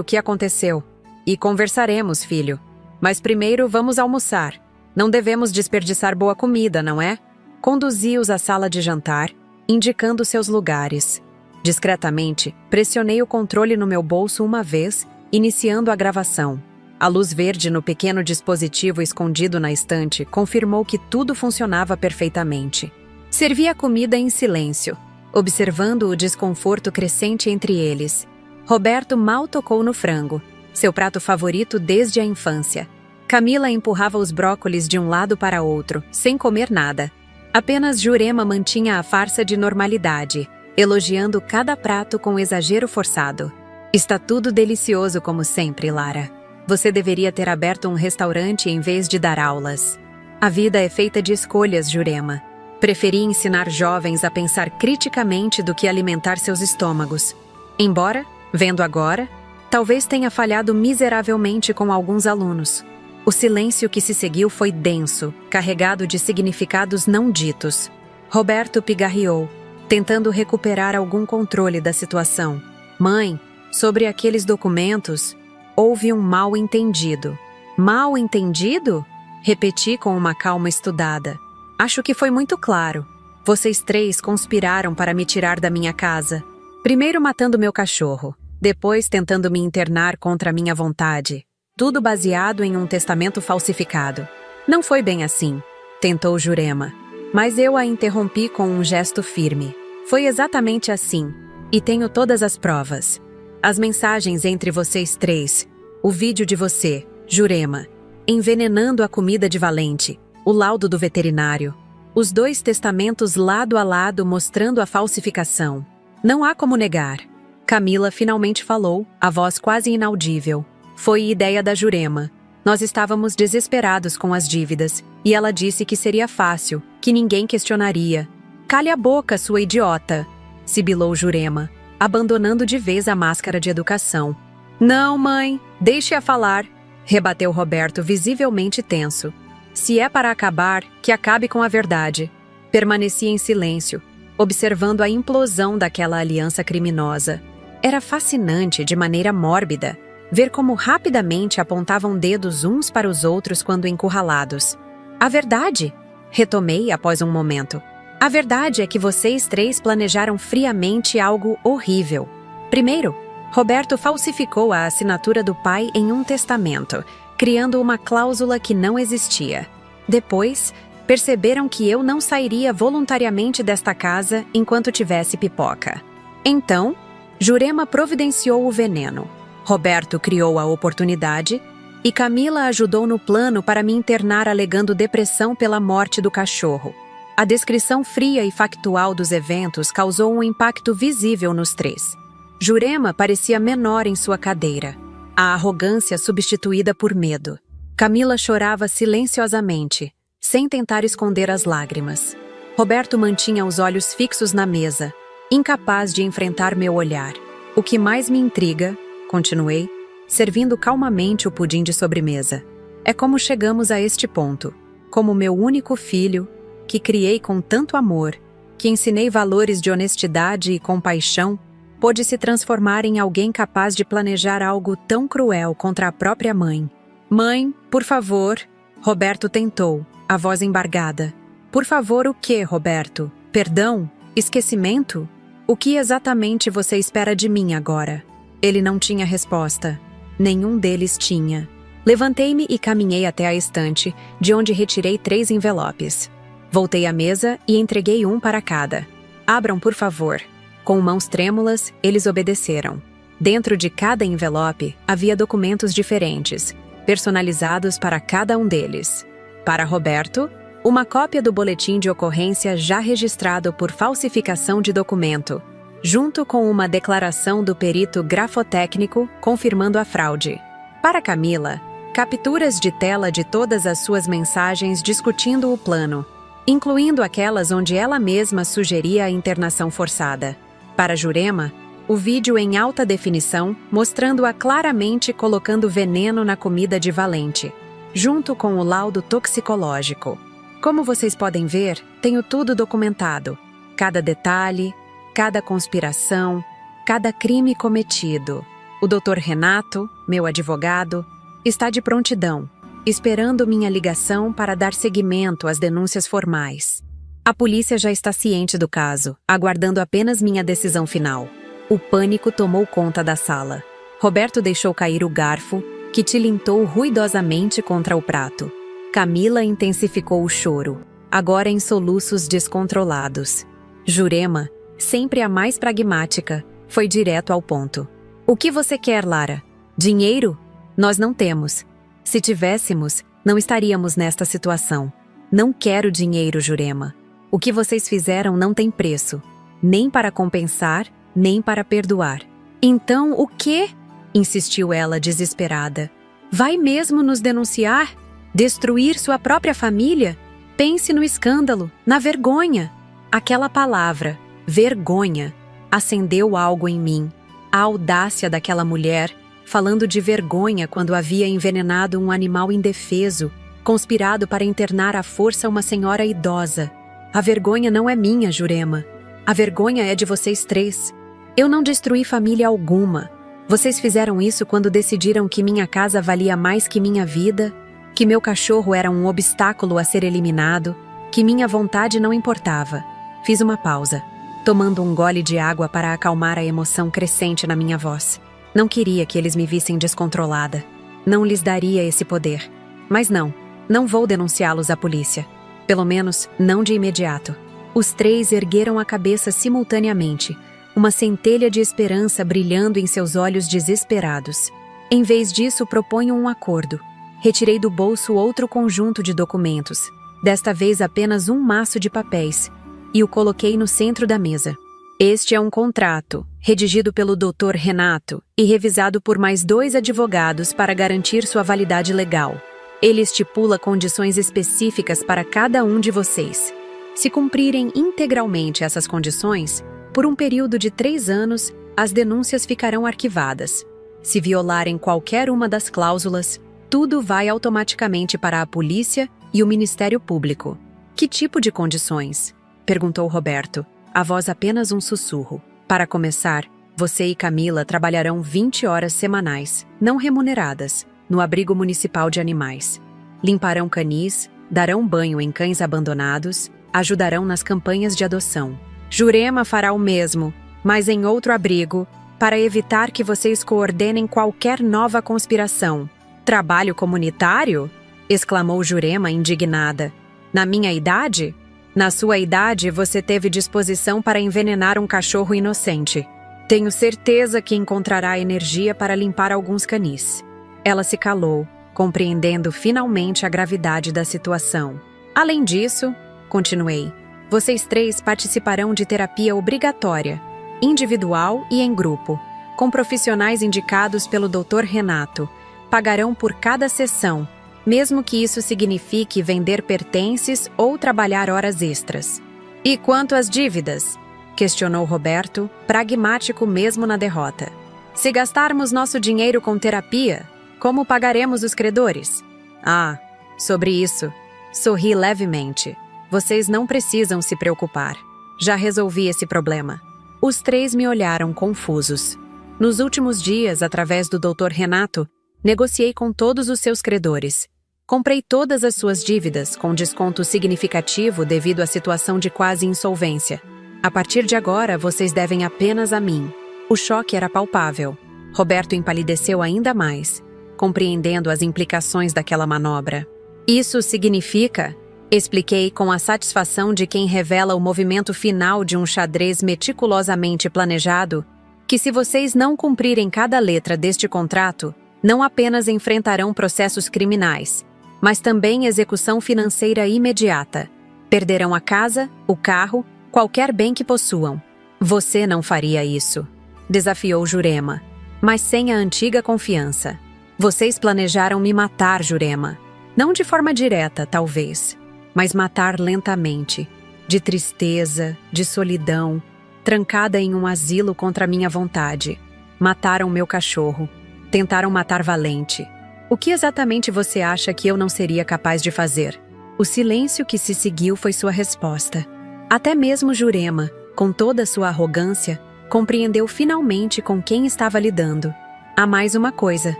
o que aconteceu. E conversaremos, filho. Mas primeiro vamos almoçar. Não devemos desperdiçar boa comida, não é?" Conduzi-os à sala de jantar, indicando seus lugares. Discretamente, pressionei o controle no meu bolso uma vez, iniciando a gravação. A luz verde no pequeno dispositivo escondido na estante confirmou que tudo funcionava perfeitamente. Servi a comida em silêncio, observando o desconforto crescente entre eles. Roberto mal tocou no frango, seu prato favorito desde a infância. Camila empurrava os brócolis de um lado para outro, sem comer nada. Apenas Jurema mantinha a farsa de normalidade, elogiando cada prato com exagero forçado. Está tudo delicioso como sempre, Lara. Você deveria ter aberto um restaurante em vez de dar aulas. A vida é feita de escolhas, Jurema. Preferi ensinar jovens a pensar criticamente do que alimentar seus estômagos. Embora, vendo agora, talvez tenha falhado miseravelmente com alguns alunos. O silêncio que se seguiu foi denso, carregado de significados não ditos. Roberto pigarreou, tentando recuperar algum controle da situação. Mãe, sobre aqueles documentos, houve um mal-entendido. Mal-entendido? Repeti com uma calma estudada. Acho que foi muito claro. Vocês três conspiraram para me tirar da minha casa. Primeiro matando meu cachorro, depois tentando me internar contra a minha vontade. Tudo baseado em um testamento falsificado. Não foi bem assim, tentou Jurema. Mas eu a interrompi com um gesto firme. Foi exatamente assim, e tenho todas as provas. As mensagens entre vocês três, o vídeo de você, Jurema, envenenando a comida de Valente, o laudo do veterinário, os 2 testamentos lado a lado mostrando a falsificação. Não há como negar. Camila finalmente falou, a voz quase inaudível. Foi ideia da Jurema. Nós estávamos desesperados com as dívidas, e ela disse que seria fácil, que ninguém questionaria. Cale a boca, sua idiota, sibilou Jurema, abandonando de vez a máscara de educação. Não, mãe, deixe-a falar, rebateu Roberto visivelmente tenso. Se é para acabar, que acabe com a verdade. Permaneci em silêncio, observando a implosão daquela aliança criminosa. Era fascinante de maneira mórbida ver como rapidamente apontavam dedos uns para os outros quando encurralados. A verdade, retomei após um momento. A verdade é que vocês três planejaram friamente algo horrível. Primeiro, Roberto falsificou a assinatura do pai em um testamento, criando uma cláusula que não existia. Depois, perceberam que eu não sairia voluntariamente desta casa enquanto tivesse pipoca. Então, Jurema providenciou o veneno. Roberto criou a oportunidade e Camila ajudou no plano para me internar alegando depressão pela morte do cachorro. A descrição fria e factual dos eventos causou um impacto visível nos três. Jurema parecia menor em sua cadeira, a arrogância substituída por medo. Camila chorava silenciosamente, sem tentar esconder as lágrimas. Roberto mantinha os olhos fixos na mesa, incapaz de enfrentar meu olhar. O que mais me intriga, continuei, servindo calmamente o pudim de sobremesa, é como chegamos a este ponto. Como meu único filho, que criei com tanto amor, que ensinei valores de honestidade e compaixão, pôde se transformar em alguém capaz de planejar algo tão cruel contra a própria mãe. Mãe, por favor, Roberto tentou, a voz embargada. Por favor, o quê, Roberto? Perdão? Esquecimento? O que exatamente você espera de mim agora? Ele não tinha resposta. Nenhum deles tinha. Levantei-me e caminhei até a estante, de onde retirei 3 envelopes. Voltei à mesa e entreguei um para cada. Abram, por favor. Com mãos trêmulas, eles obedeceram. Dentro de cada envelope havia documentos diferentes, personalizados para cada um deles. Para Roberto, uma cópia do boletim de ocorrência já registrado por falsificação de documento, junto com uma declaração do perito grafotécnico confirmando a fraude. Para Camila, capturas de tela de todas as suas mensagens discutindo o plano, incluindo aquelas onde ela mesma sugeria a internação forçada. Para Jurema, o vídeo em alta definição mostrando-a claramente colocando veneno na comida de Valente, junto com o laudo toxicológico. Como vocês podem ver, tenho tudo documentado. Cada detalhe, cada conspiração, cada crime cometido. O Dr. Renato, meu advogado, está de prontidão, esperando minha ligação para dar seguimento às denúncias formais. A polícia já está ciente do caso, aguardando apenas minha decisão final. O pânico tomou conta da sala. Roberto deixou cair o garfo, que tilintou ruidosamente contra o prato. Camila intensificou o choro, agora em soluços descontrolados. Jurema, sempre a mais pragmática, foi direto ao ponto. O que você quer, Lara? Dinheiro? Nós não temos. Se tivéssemos, não estaríamos nesta situação. Não quero dinheiro, Jurema. O que vocês fizeram não tem preço, nem para compensar, nem para perdoar. Então, o quê? Insistiu ela, desesperada. Vai mesmo nos denunciar? Destruir sua própria família? Pense no escândalo, na vergonha. Aquela palavra, vergonha, acendeu algo em mim. A audácia daquela mulher, falando de vergonha quando havia envenenado um animal indefeso, conspirado para internar à força uma senhora idosa. A vergonha não é minha, Jurema. A vergonha é de vocês três. Eu não destruí família alguma. Vocês fizeram isso quando decidiram que minha casa valia mais que minha vida, que meu cachorro era um obstáculo a ser eliminado, que minha vontade não importava. Fiz uma pausa, tomando um gole de água para acalmar a emoção crescente na minha voz. Não queria que eles me vissem descontrolada. Não lhes daria esse poder. Mas não vou denunciá-los à polícia. Pelo menos, não de imediato. Os três ergueram a cabeça simultaneamente, uma centelha de esperança brilhando em seus olhos desesperados. Em vez disso, proponho um acordo. Retirei do bolso outro conjunto de documentos, desta vez apenas um maço de papéis, e o coloquei no centro da mesa. Este é um contrato, redigido pelo Dr. Renato e revisado por mais 2 advogados para garantir sua validade legal. Ele estipula condições específicas para cada um de vocês. Se cumprirem integralmente essas condições, por um período de 3 anos, as denúncias ficarão arquivadas. Se violarem qualquer uma das cláusulas, tudo vai automaticamente para a polícia e o Ministério Público. Que tipo de condições? Perguntou Roberto, a voz apenas um sussurro. Para começar, você e Camila trabalharão 20 horas semanais, não remuneradas, no abrigo municipal de animais. Limparão canis, darão banho em cães abandonados, ajudarão nas campanhas de adoção. Jurema fará o mesmo, mas em outro abrigo, para evitar que vocês coordenem qualquer nova conspiração. Trabalho comunitário? Exclamou Jurema indignada. Na minha idade? Na sua idade, você teve disposição para envenenar um cachorro inocente. Tenho certeza que encontrará energia para limpar alguns canis. Ela se calou, compreendendo finalmente a gravidade da situação. Além disso, continuei, vocês três participarão de terapia obrigatória, individual e em grupo, com profissionais indicados pelo Dr. Renato. Pagarão por cada sessão, mesmo que isso signifique vender pertences ou trabalhar horas extras. E quanto às dívidas? Questionou Roberto, pragmático mesmo na derrota. Se gastarmos nosso dinheiro com terapia, como pagaremos os credores? Ah, sobre isso, sorri levemente. Vocês não precisam se preocupar. Já resolvi esse problema. Os três me olharam confusos. Nos últimos dias, através do Dr. Renato, negociei com todos os seus credores. Comprei todas as suas dívidas com desconto significativo devido à situação de quase insolvência. A partir de agora, vocês devem apenas a mim. O choque era palpável. Roberto empalideceu ainda mais, compreendendo as implicações daquela manobra. Isso significa, expliquei com a satisfação de quem revela o movimento final de um xadrez meticulosamente planejado, que se vocês não cumprirem cada letra deste contrato, não apenas enfrentarão processos criminais, mas também execução financeira imediata. Perderão a casa, o carro, qualquer bem que possuam. Você não faria isso, desafiou Jurema, mas sem a antiga confiança. Vocês planejaram me matar, Jurema. Não de forma direta, talvez, mas matar lentamente, de tristeza, de solidão, trancada em um asilo contra minha vontade. Mataram meu cachorro. Tentaram matar Valente. O que exatamente você acha que eu não seria capaz de fazer? O silêncio que se seguiu foi sua resposta. Até mesmo Jurema, com toda a sua arrogância, compreendeu finalmente com quem estava lidando. Há mais uma coisa,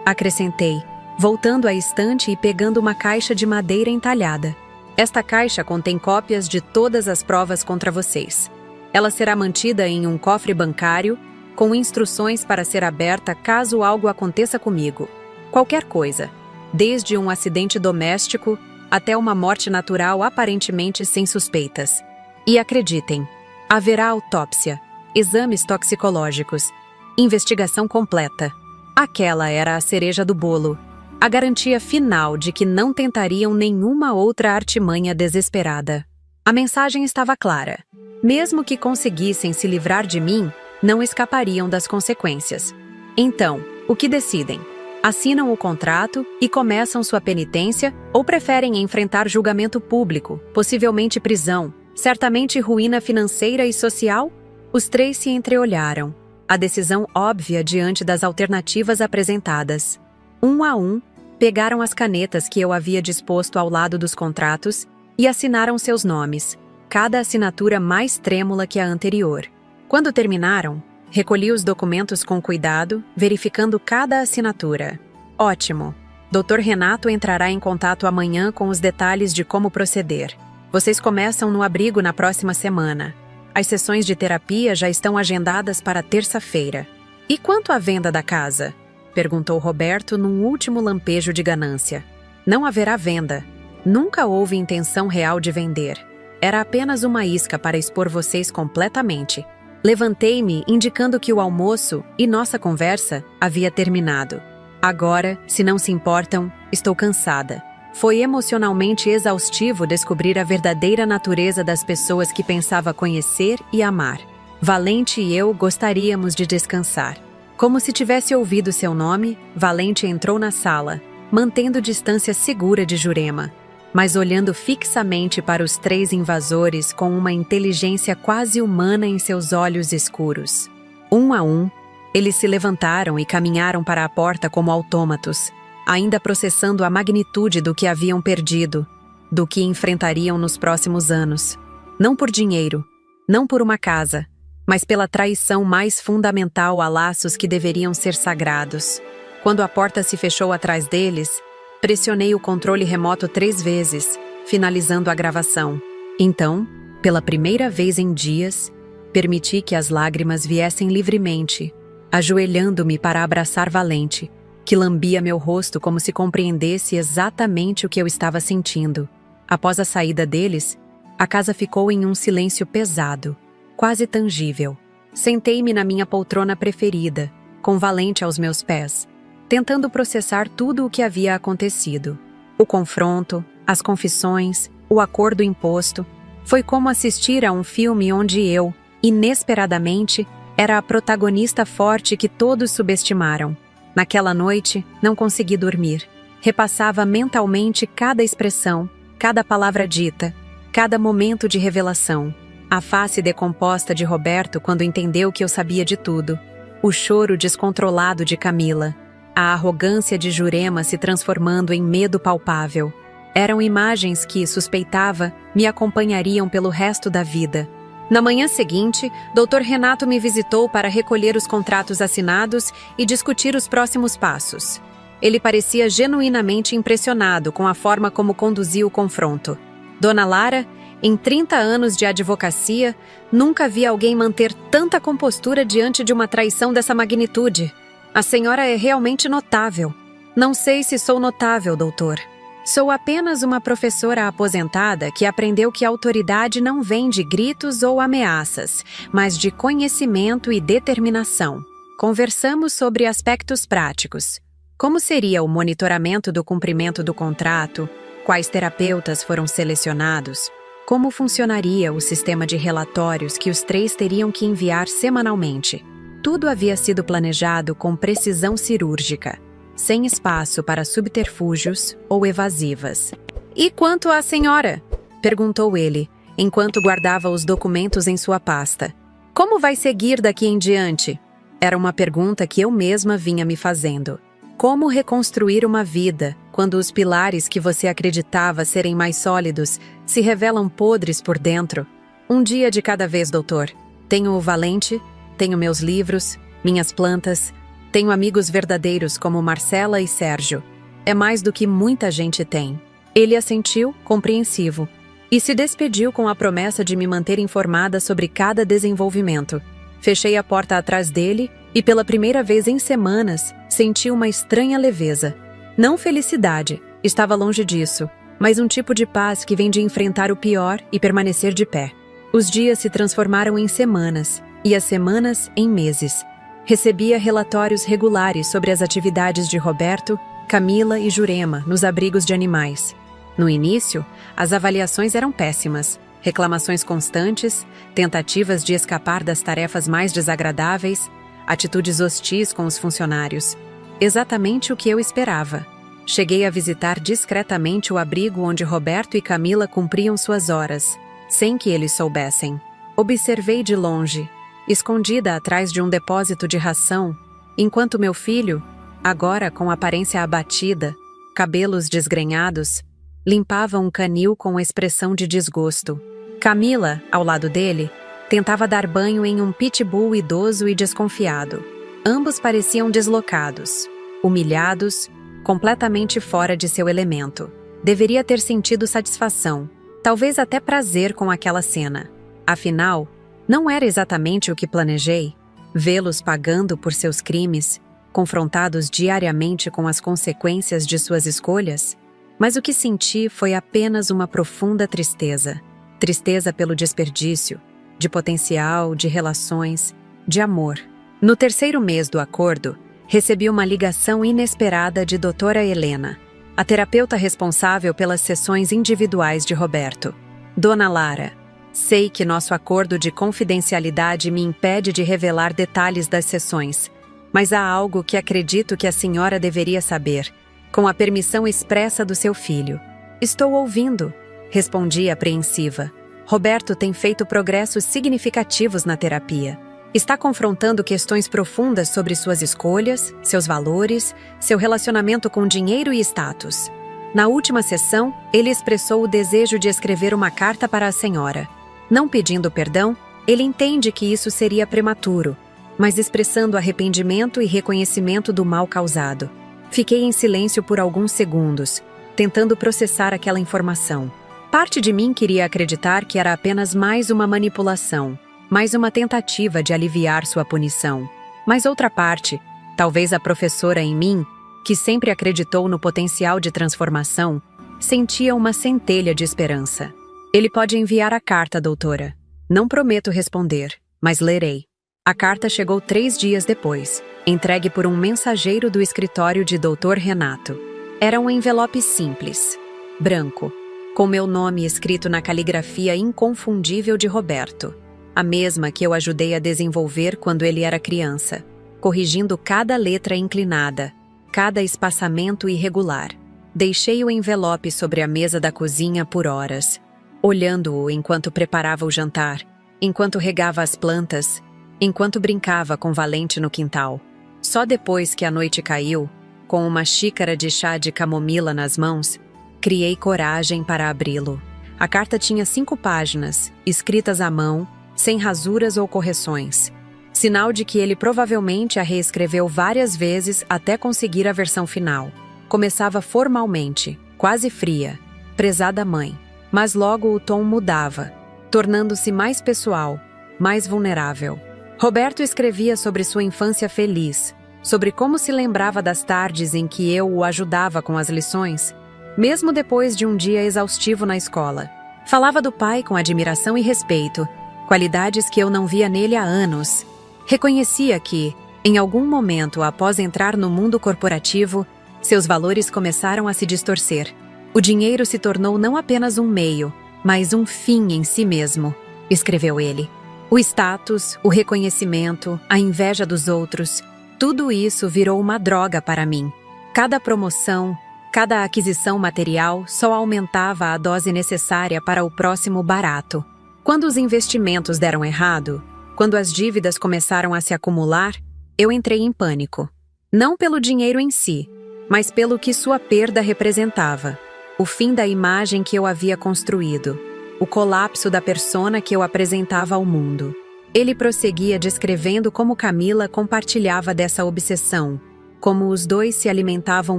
acrescentei, voltando à estante e pegando uma caixa de madeira entalhada. Esta caixa contém cópias de todas as provas contra vocês. Ela será mantida em um cofre bancário, com instruções para ser aberta caso algo aconteça comigo. Qualquer coisa, desde um acidente doméstico até uma morte natural aparentemente sem suspeitas. E acreditem, haverá autópsia, exames toxicológicos, investigação completa. Aquela era a cereja do bolo, a garantia final de que não tentariam nenhuma outra artimanha desesperada. A mensagem estava clara. Mesmo que conseguissem se livrar de mim, não escapariam das consequências. Então, o que decidem? Assinam o contrato e começam sua penitência ou preferem enfrentar julgamento público, possivelmente prisão, certamente ruína financeira e social? Os três se entreolharam. A decisão óbvia diante das alternativas apresentadas. Um a um, pegaram as canetas que eu havia disposto ao lado dos contratos e assinaram seus nomes, cada assinatura mais trêmula que a anterior. Quando terminaram, recolhi os documentos com cuidado, verificando cada assinatura. Ótimo. Dr. Renato entrará em contato amanhã com os detalhes de como proceder. Vocês começam no abrigo na próxima semana. As sessões de terapia já estão agendadas para terça-feira. E quanto à venda da casa? Perguntou Roberto num último lampejo de ganância. Não haverá venda. Nunca houve intenção real de vender. Era apenas uma isca para expor vocês completamente. Levantei-me, indicando que o almoço e nossa conversa havia terminado. Agora, se não se importam, estou cansada. Foi emocionalmente exaustivo descobrir a verdadeira natureza das pessoas que pensava conhecer e amar. Valente e eu gostaríamos de descansar. Como se tivesse ouvido seu nome, Valente entrou na sala, mantendo distância segura de Jurema, mas olhando fixamente para os três invasores com uma inteligência quase humana em seus olhos escuros. Um a um, eles se levantaram e caminharam para a porta como autômatos, ainda processando a magnitude do que haviam perdido, do que enfrentariam nos próximos anos. Não por dinheiro, não por uma casa, mas pela traição mais fundamental a laços que deveriam ser sagrados. Quando a porta se fechou atrás deles, pressionei o controle remoto 3 vezes, finalizando a gravação. Então, pela primeira vez em dias, permiti que as lágrimas viessem livremente, ajoelhando-me para abraçar Valente, que lambia meu rosto como se compreendesse exatamente o que eu estava sentindo. Após a saída deles, a casa ficou em um silêncio pesado, quase tangível. Sentei-me na minha poltrona preferida, com Valente aos meus pés, tentando processar tudo o que havia acontecido. O confronto, as confissões, o acordo imposto. Foi como assistir a um filme onde eu, inesperadamente, era a protagonista forte que todos subestimaram. Naquela noite, não consegui dormir. Repassava mentalmente cada expressão, cada palavra dita, cada momento de revelação. A face decomposta de Roberto quando entendeu que eu sabia de tudo. O choro descontrolado de Camila. A arrogância de Jurema se transformando em medo palpável. Eram imagens que, suspeitava, me acompanhariam pelo resto da vida. Na manhã seguinte, Dr. Renato me visitou para recolher os contratos assinados e discutir os próximos passos. Ele parecia genuinamente impressionado com a forma como conduzia o confronto. Dona Lara, em 30 anos de advocacia, nunca vi alguém manter tanta compostura diante de uma traição dessa magnitude. A senhora é realmente notável. Não sei se sou notável, doutor. Sou apenas uma professora aposentada que aprendeu que a autoridade não vem de gritos ou ameaças, mas de conhecimento e determinação. Conversamos sobre aspectos práticos. Como seria o monitoramento do cumprimento do contrato? Quais terapeutas foram selecionados? Como funcionaria o sistema de relatórios que os 3 teriam que enviar semanalmente? Tudo havia sido planejado com precisão cirúrgica, sem espaço para subterfúgios ou evasivas. "E quanto à senhora?" perguntou ele, enquanto guardava os documentos em sua pasta. "Como vai seguir daqui em diante?" Era uma pergunta que eu mesma vinha me fazendo. Como reconstruir uma vida quando os pilares que você acreditava serem mais sólidos se revelam podres por dentro? Um dia de cada vez, doutor. Tenho o Valente, tenho meus livros, minhas plantas, tenho amigos verdadeiros como Marcela e Sérgio. É mais do que muita gente tem. Ele assentiu, compreensivo, e se despediu com a promessa de me manter informada sobre cada desenvolvimento. Fechei a porta atrás dele e, pela primeira vez em semanas, senti uma estranha leveza. Não felicidade, estava longe disso, mas um tipo de paz que vem de enfrentar o pior e permanecer de pé. Os dias se transformaram em semanas, e as semanas em meses. Recebia relatórios regulares sobre as atividades de Roberto, Camila e Jurema nos abrigos de animais. No início, as avaliações eram péssimas, reclamações constantes, tentativas de escapar das tarefas mais desagradáveis, atitudes hostis com os funcionários. Exatamente o que eu esperava. Cheguei a visitar discretamente o abrigo onde Roberto e Camila cumpriam suas horas, sem que eles soubessem. Observei de longe, escondida atrás de um depósito de ração, enquanto meu filho, agora com aparência abatida, cabelos desgrenhados, limpava um canil com expressão de desgosto. Camila, ao lado dele, tentava dar banho em um pitbull idoso e desconfiado. Ambos pareciam deslocados, humilhados, completamente fora de seu elemento. Deveria ter sentido satisfação, talvez até prazer com aquela cena. Afinal, não era exatamente o que planejei. Vê-los pagando por seus crimes, confrontados diariamente com as consequências de suas escolhas. Mas o que senti foi apenas uma profunda tristeza. Tristeza pelo desperdício, de potencial, de relações, de amor. No terceiro mês do acordo, recebi uma ligação inesperada de Doutora Helena, a terapeuta responsável pelas sessões individuais de Roberto. Dona Lara, sei que nosso acordo de confidencialidade me impede de revelar detalhes das sessões, mas há algo que acredito que a senhora deveria saber, com a permissão expressa do seu filho. Estou ouvindo, respondi apreensiva. Roberto tem feito progressos significativos na terapia. Está confrontando questões profundas sobre suas escolhas, seus valores, seu relacionamento com dinheiro e status. Na última sessão, ele expressou o desejo de escrever uma carta para a senhora. Não pedindo perdão, ele entende que isso seria prematuro, mas expressando arrependimento e reconhecimento do mal causado. Fiquei em silêncio por alguns segundos, tentando processar aquela informação. Parte de mim queria acreditar que era apenas mais uma manipulação, mais uma tentativa de aliviar sua punição. Mas outra parte, talvez a professora em mim, que sempre acreditou no potencial de transformação, sentia uma centelha de esperança. Ele pode enviar a carta, doutora. Não prometo responder, mas lerei. A carta chegou 3 dias depois, entregue por um mensageiro do escritório de Dr. Renato. Era um envelope simples, branco, com meu nome escrito na caligrafia inconfundível de Roberto, a mesma que eu ajudei a desenvolver quando ele era criança, corrigindo cada letra inclinada, cada espaçamento irregular. Deixei o envelope sobre a mesa da cozinha por horas, olhando-o enquanto preparava o jantar, enquanto regava as plantas, enquanto brincava com Valente no quintal. Só depois que a noite caiu, com uma xícara de chá de camomila nas mãos, criei coragem para abri-lo. A carta tinha 5 páginas, escritas à mão, sem rasuras ou correções. Sinal de que ele provavelmente a reescreveu várias vezes até conseguir a versão final. Começava formalmente, quase fria, prezada mãe, mas logo o tom mudava, tornando-se mais pessoal, mais vulnerável. Roberto escrevia sobre sua infância feliz, sobre como se lembrava das tardes em que eu o ajudava com as lições, mesmo depois de um dia exaustivo na escola. Falava do pai com admiração e respeito, qualidades que eu não via nele há anos. Reconhecia que, em algum momento após entrar no mundo corporativo, seus valores começaram a se distorcer. O dinheiro se tornou não apenas um meio, mas um fim em si mesmo, escreveu ele. O status, o reconhecimento, a inveja dos outros, tudo isso virou uma droga para mim. Cada promoção, cada aquisição material só aumentava a dose necessária para o próximo barato. Quando os investimentos deram errado, quando as dívidas começaram a se acumular, eu entrei em pânico. Não pelo dinheiro em si, mas pelo que sua perda representava. O fim da imagem que eu havia construído. O colapso da persona que eu apresentava ao mundo. Ele prosseguia descrevendo como Camila compartilhava dessa obsessão, como os dois se alimentavam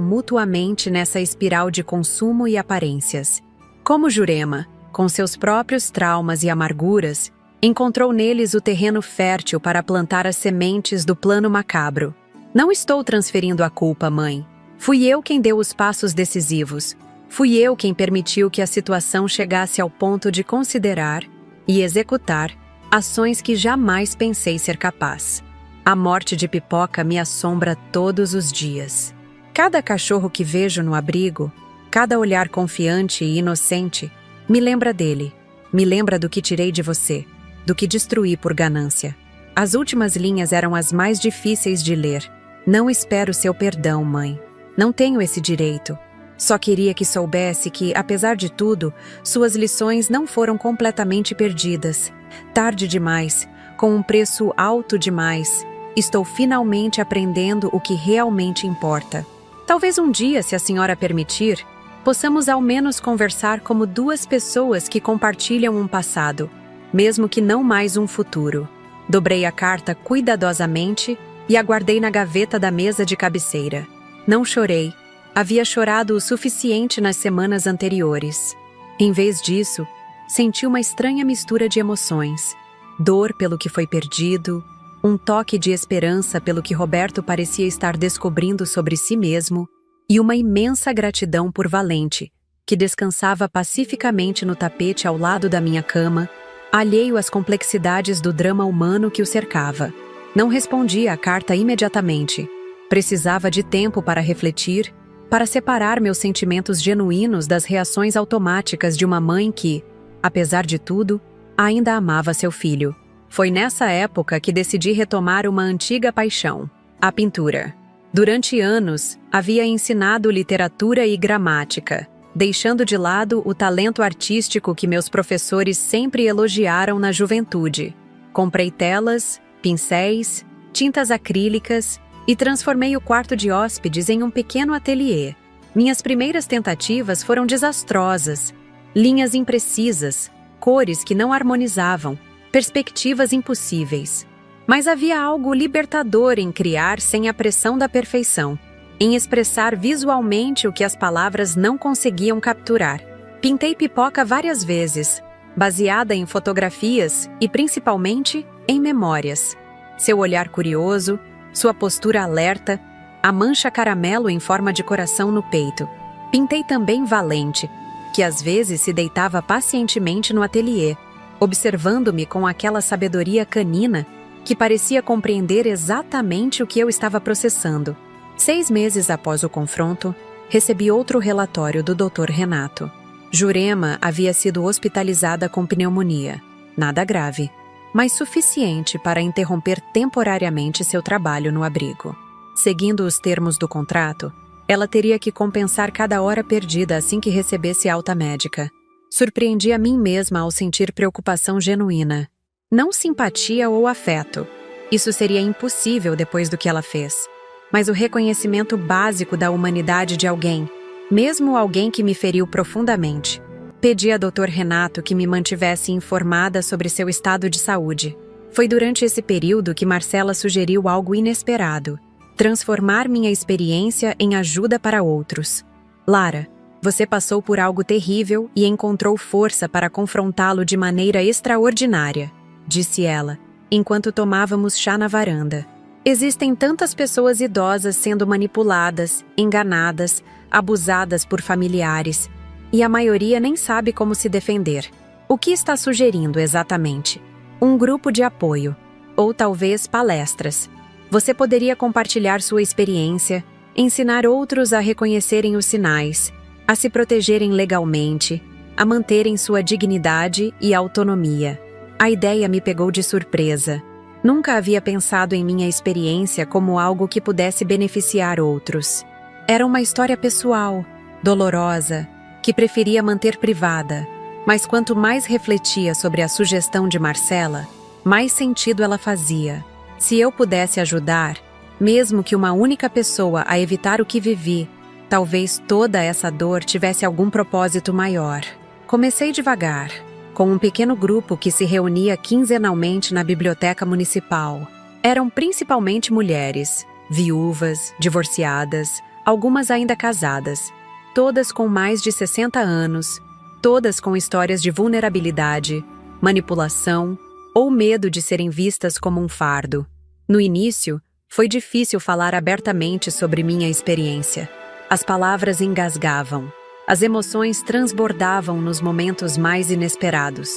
mutuamente nessa espiral de consumo e aparências. Como Jurema, com seus próprios traumas e amarguras, encontrou neles o terreno fértil para plantar as sementes do plano macabro. Não estou transferindo a culpa, mãe. Fui eu quem deu os passos decisivos. Fui eu quem permitiu que a situação chegasse ao ponto de considerar e executar ações que jamais pensei ser capaz. A morte de Pipoca me assombra todos os dias. Cada cachorro que vejo no abrigo, cada olhar confiante e inocente, me lembra dele, me lembra do que tirei de você, do que destruí por ganância. As últimas linhas eram as mais difíceis de ler. Não espero seu perdão, mãe. Não tenho esse direito. Só queria que soubesse que, apesar de tudo, suas lições não foram completamente perdidas. Tarde demais, com um preço alto demais, estou finalmente aprendendo o que realmente importa. Talvez um dia, se a senhora permitir, possamos ao menos conversar como duas pessoas que compartilham um passado, mesmo que não mais um futuro. Dobrei a carta cuidadosamente e a guardei na gaveta da mesa de cabeceira. Não chorei. Havia chorado o suficiente nas semanas anteriores. Em vez disso, senti uma estranha mistura de emoções. Dor pelo que foi perdido, um toque de esperança pelo que Roberto parecia estar descobrindo sobre si mesmo e uma imensa gratidão por Valente, que descansava pacificamente no tapete ao lado da minha cama, alheio às complexidades do drama humano que o cercava. Não respondi à carta imediatamente. Precisava de tempo para refletir, para separar meus sentimentos genuínos das reações automáticas de uma mãe que, apesar de tudo, ainda amava seu filho. Foi nessa época que decidi retomar uma antiga paixão, a pintura. Durante anos, havia ensinado literatura e gramática, deixando de lado o talento artístico que meus professores sempre elogiaram na juventude. Comprei telas, pincéis, tintas acrílicas e transformei o quarto de hóspedes em um pequeno ateliê. Minhas primeiras tentativas foram desastrosas, linhas imprecisas, cores que não harmonizavam, perspectivas impossíveis. Mas havia algo libertador em criar sem a pressão da perfeição, em expressar visualmente o que as palavras não conseguiam capturar. Pintei Pipoca várias vezes, baseada em fotografias e principalmente em memórias. Seu olhar curioso, sua postura alerta, a mancha caramelo em forma de coração no peito. Pintei também Valente, que às vezes se deitava pacientemente no ateliê, observando-me com aquela sabedoria canina que parecia compreender exatamente o que eu estava processando. 6 meses após o confronto, recebi outro relatório do Dr. Renato. Jurema havia sido hospitalizada com pneumonia. Nada grave, mas suficiente para interromper temporariamente seu trabalho no abrigo. Seguindo os termos do contrato, ela teria que compensar cada hora perdida assim que recebesse alta médica. Surpreendi a mim mesma ao sentir preocupação genuína. Não simpatia ou afeto. Isso seria impossível depois do que ela fez. Mas o reconhecimento básico da humanidade de alguém, mesmo alguém que me feriu profundamente. Pedi a Dr. Renato que me mantivesse informada sobre seu estado de saúde. Foi durante esse período que Marcela sugeriu algo inesperado: transformar minha experiência em ajuda para outros. Lara, você passou por algo terrível e encontrou força para confrontá-lo de maneira extraordinária, disse ela, enquanto tomávamos chá na varanda. Existem tantas pessoas idosas sendo manipuladas, enganadas, abusadas por familiares, e a maioria nem sabe como se defender. O que está sugerindo exatamente? Um grupo de apoio, ou talvez palestras. Você poderia compartilhar sua experiência, ensinar outros a reconhecerem os sinais, a se protegerem legalmente, a manterem sua dignidade e autonomia. A ideia me pegou de surpresa. Nunca havia pensado em minha experiência como algo que pudesse beneficiar outros. Era uma história pessoal, dolorosa, que preferia manter privada, mas quanto mais refletia sobre a sugestão de Marcela, mais sentido ela fazia. Se eu pudesse ajudar, mesmo que uma única pessoa, a evitar o que vivi, talvez toda essa dor tivesse algum propósito maior. Comecei devagar, com um pequeno grupo que se reunia quinzenalmente na biblioteca municipal. Eram principalmente mulheres, viúvas, divorciadas, algumas ainda casadas, todas com mais de 60 anos, todas com histórias de vulnerabilidade, manipulação ou medo de serem vistas como um fardo. No início, foi difícil falar abertamente sobre minha experiência. As palavras engasgavam, as emoções transbordavam nos momentos mais inesperados.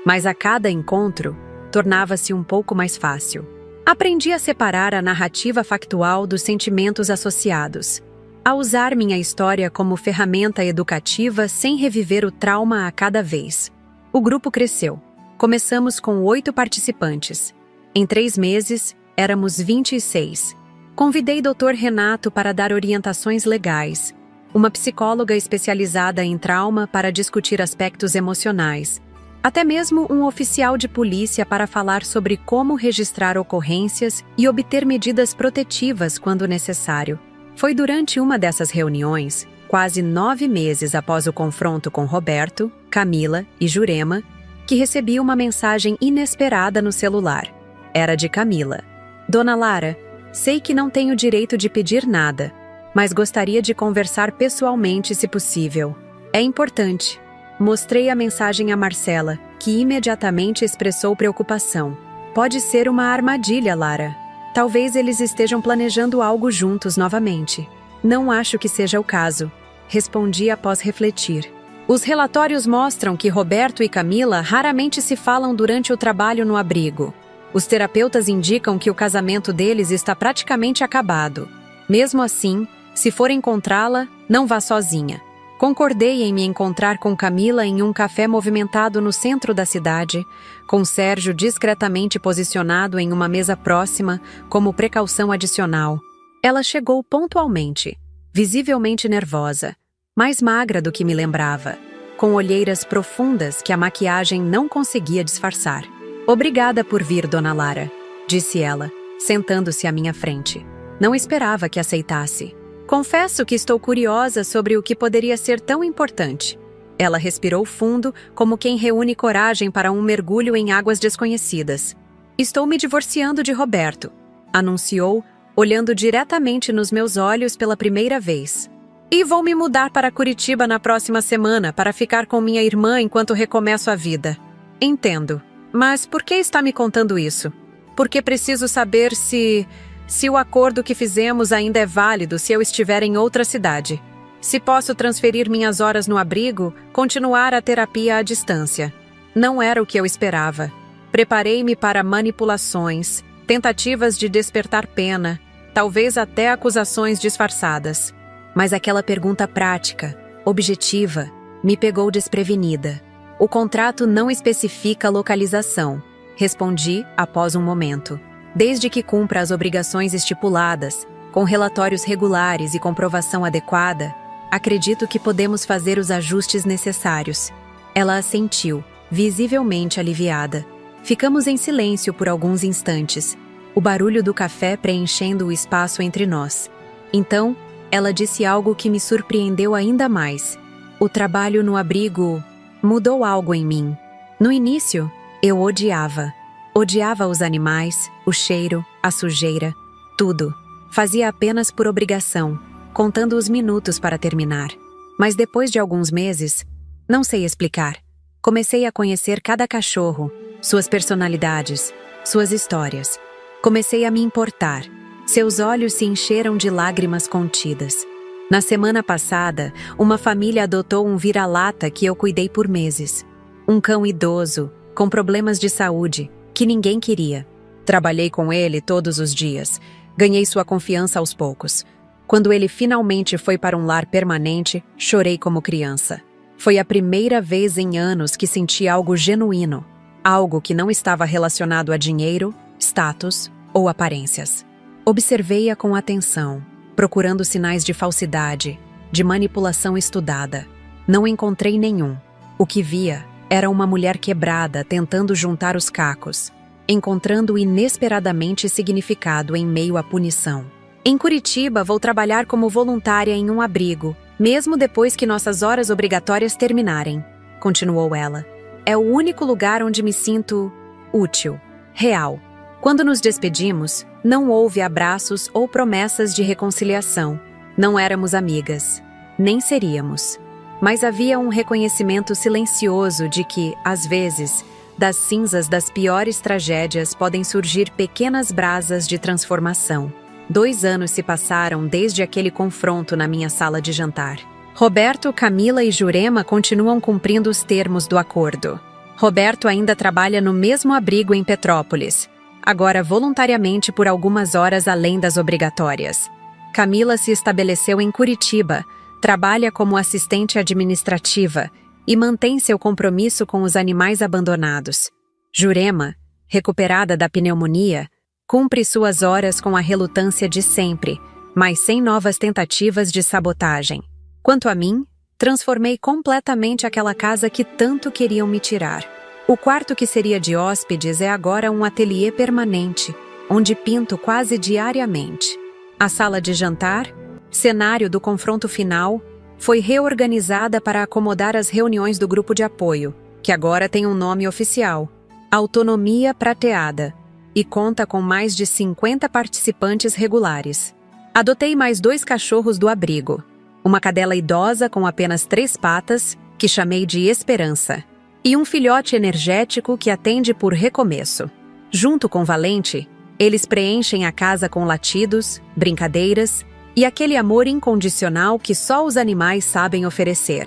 Mas a cada encontro, tornava-se um pouco mais fácil. Aprendi a separar a narrativa factual dos sentimentos associados, a usar minha história como ferramenta educativa sem reviver o trauma a cada vez. O grupo cresceu. Começamos com 8 participantes. Em 3 meses, éramos 26. Convidei Dr. Renato para dar orientações legais, uma psicóloga especializada em trauma para discutir aspectos emocionais, até mesmo um oficial de polícia para falar sobre como registrar ocorrências e obter medidas protetivas quando necessário. Foi durante uma dessas reuniões, quase 9 meses após o confronto com Roberto, Camila e Jurema, que recebi uma mensagem inesperada no celular. Era de Camila. Dona Lara, sei que não tenho direito de pedir nada, mas gostaria de conversar pessoalmente se possível. É importante. Mostrei a mensagem a Marcela, que imediatamente expressou preocupação. Pode ser uma armadilha, Lara. Talvez eles estejam planejando algo juntos novamente. Não acho que seja o caso. Respondi após refletir. Os relatórios mostram que Roberto e Camila raramente se falam durante o trabalho no abrigo. Os terapeutas indicam que o casamento deles está praticamente acabado. Mesmo assim, se for encontrá-la, não vá sozinha. Concordei em me encontrar com Camila em um café movimentado no centro da cidade, com Sérgio discretamente posicionado em uma mesa próxima, como precaução adicional. Ela chegou pontualmente, visivelmente nervosa, mais magra do que me lembrava, com olheiras profundas que a maquiagem não conseguia disfarçar. Obrigada por vir, Dona Lara, disse ela, sentando-se à minha frente. Não esperava que aceitasse. Confesso que estou curiosa sobre o que poderia ser tão importante. Ela respirou fundo, como quem reúne coragem para um mergulho em águas desconhecidas. Estou me divorciando de Roberto, anunciou, olhando diretamente nos meus olhos pela primeira vez. E vou me mudar para Curitiba na próxima semana para ficar com minha irmã enquanto recomeço a vida. Entendo. Mas por que está me contando isso? Porque preciso saber se o acordo que fizemos ainda é válido se eu estiver em outra cidade. Se posso transferir minhas horas no abrigo, continuar a terapia à distância. Não era o que eu esperava. Preparei-me para manipulações, tentativas de despertar pena, talvez até acusações disfarçadas. Mas aquela pergunta prática, objetiva, me pegou desprevenida. O contrato não especifica localização, respondi após um momento. Desde que cumpra as obrigações estipuladas, com relatórios regulares e comprovação adequada, acredito que podemos fazer os ajustes necessários. Ela assentiu, visivelmente aliviada. Ficamos em silêncio por alguns instantes, o barulho do café preenchendo o espaço entre nós. Então, ela disse algo que me surpreendeu ainda mais. O trabalho no abrigo mudou algo em mim. No início, eu odiava. Odiava os animais, o cheiro, a sujeira, tudo. Fazia apenas por obrigação, contando os minutos para terminar. Mas depois de alguns meses, não sei explicar, comecei a conhecer cada cachorro, suas personalidades, suas histórias. Comecei a me importar. Seus olhos se encheram de lágrimas contidas. Na semana passada, uma família adotou um vira-lata que eu cuidei por meses. Um cão idoso, com problemas de saúde, que ninguém queria. Trabalhei com ele todos os dias. Ganhei sua confiança aos poucos. Quando ele finalmente foi para um lar permanente, chorei como criança. Foi a primeira vez em anos que senti algo genuíno. Algo que não estava relacionado a dinheiro, status ou aparências. Observei-a com atenção, procurando sinais de falsidade, de manipulação estudada. Não encontrei nenhum. O que via era uma mulher quebrada tentando juntar os cacos, encontrando inesperadamente significado em meio à punição. Em Curitiba, vou trabalhar como voluntária em um abrigo, mesmo depois que nossas horas obrigatórias terminarem, continuou ela. É o único lugar onde me sinto útil, real. Quando nos despedimos, não houve abraços ou promessas de reconciliação. Não éramos amigas, nem seríamos. Mas havia um reconhecimento silencioso de que, às vezes, das cinzas das piores tragédias podem surgir pequenas brasas de transformação. 2 anos se passaram desde aquele confronto na minha sala de jantar. Roberto, Camila e Jurema continuam cumprindo os termos do acordo. Roberto ainda trabalha no mesmo abrigo em Petrópolis, agora voluntariamente por algumas horas além das obrigatórias. Camila se estabeleceu em Curitiba, trabalha como assistente administrativa e mantém seu compromisso com os animais abandonados. Jurema, recuperada da pneumonia, cumpre suas horas com a relutância de sempre, mas sem novas tentativas de sabotagem. Quanto a mim, transformei completamente aquela casa que tanto queriam me tirar. O quarto que seria de hóspedes é agora um ateliê permanente, onde pinto quase diariamente. A sala de jantar, cenário do confronto final, foi reorganizada para acomodar as reuniões do grupo de apoio, que agora tem um nome oficial, Autonomia Prateada, e conta com mais de 50 participantes regulares. Adotei mais 2 cachorros do abrigo, uma cadela idosa com apenas 3 patas, que chamei de Esperança, e um filhote energético que atende por recomeço. Junto com Valente, eles preenchem a casa com latidos, brincadeiras e aquele amor incondicional que só os animais sabem oferecer.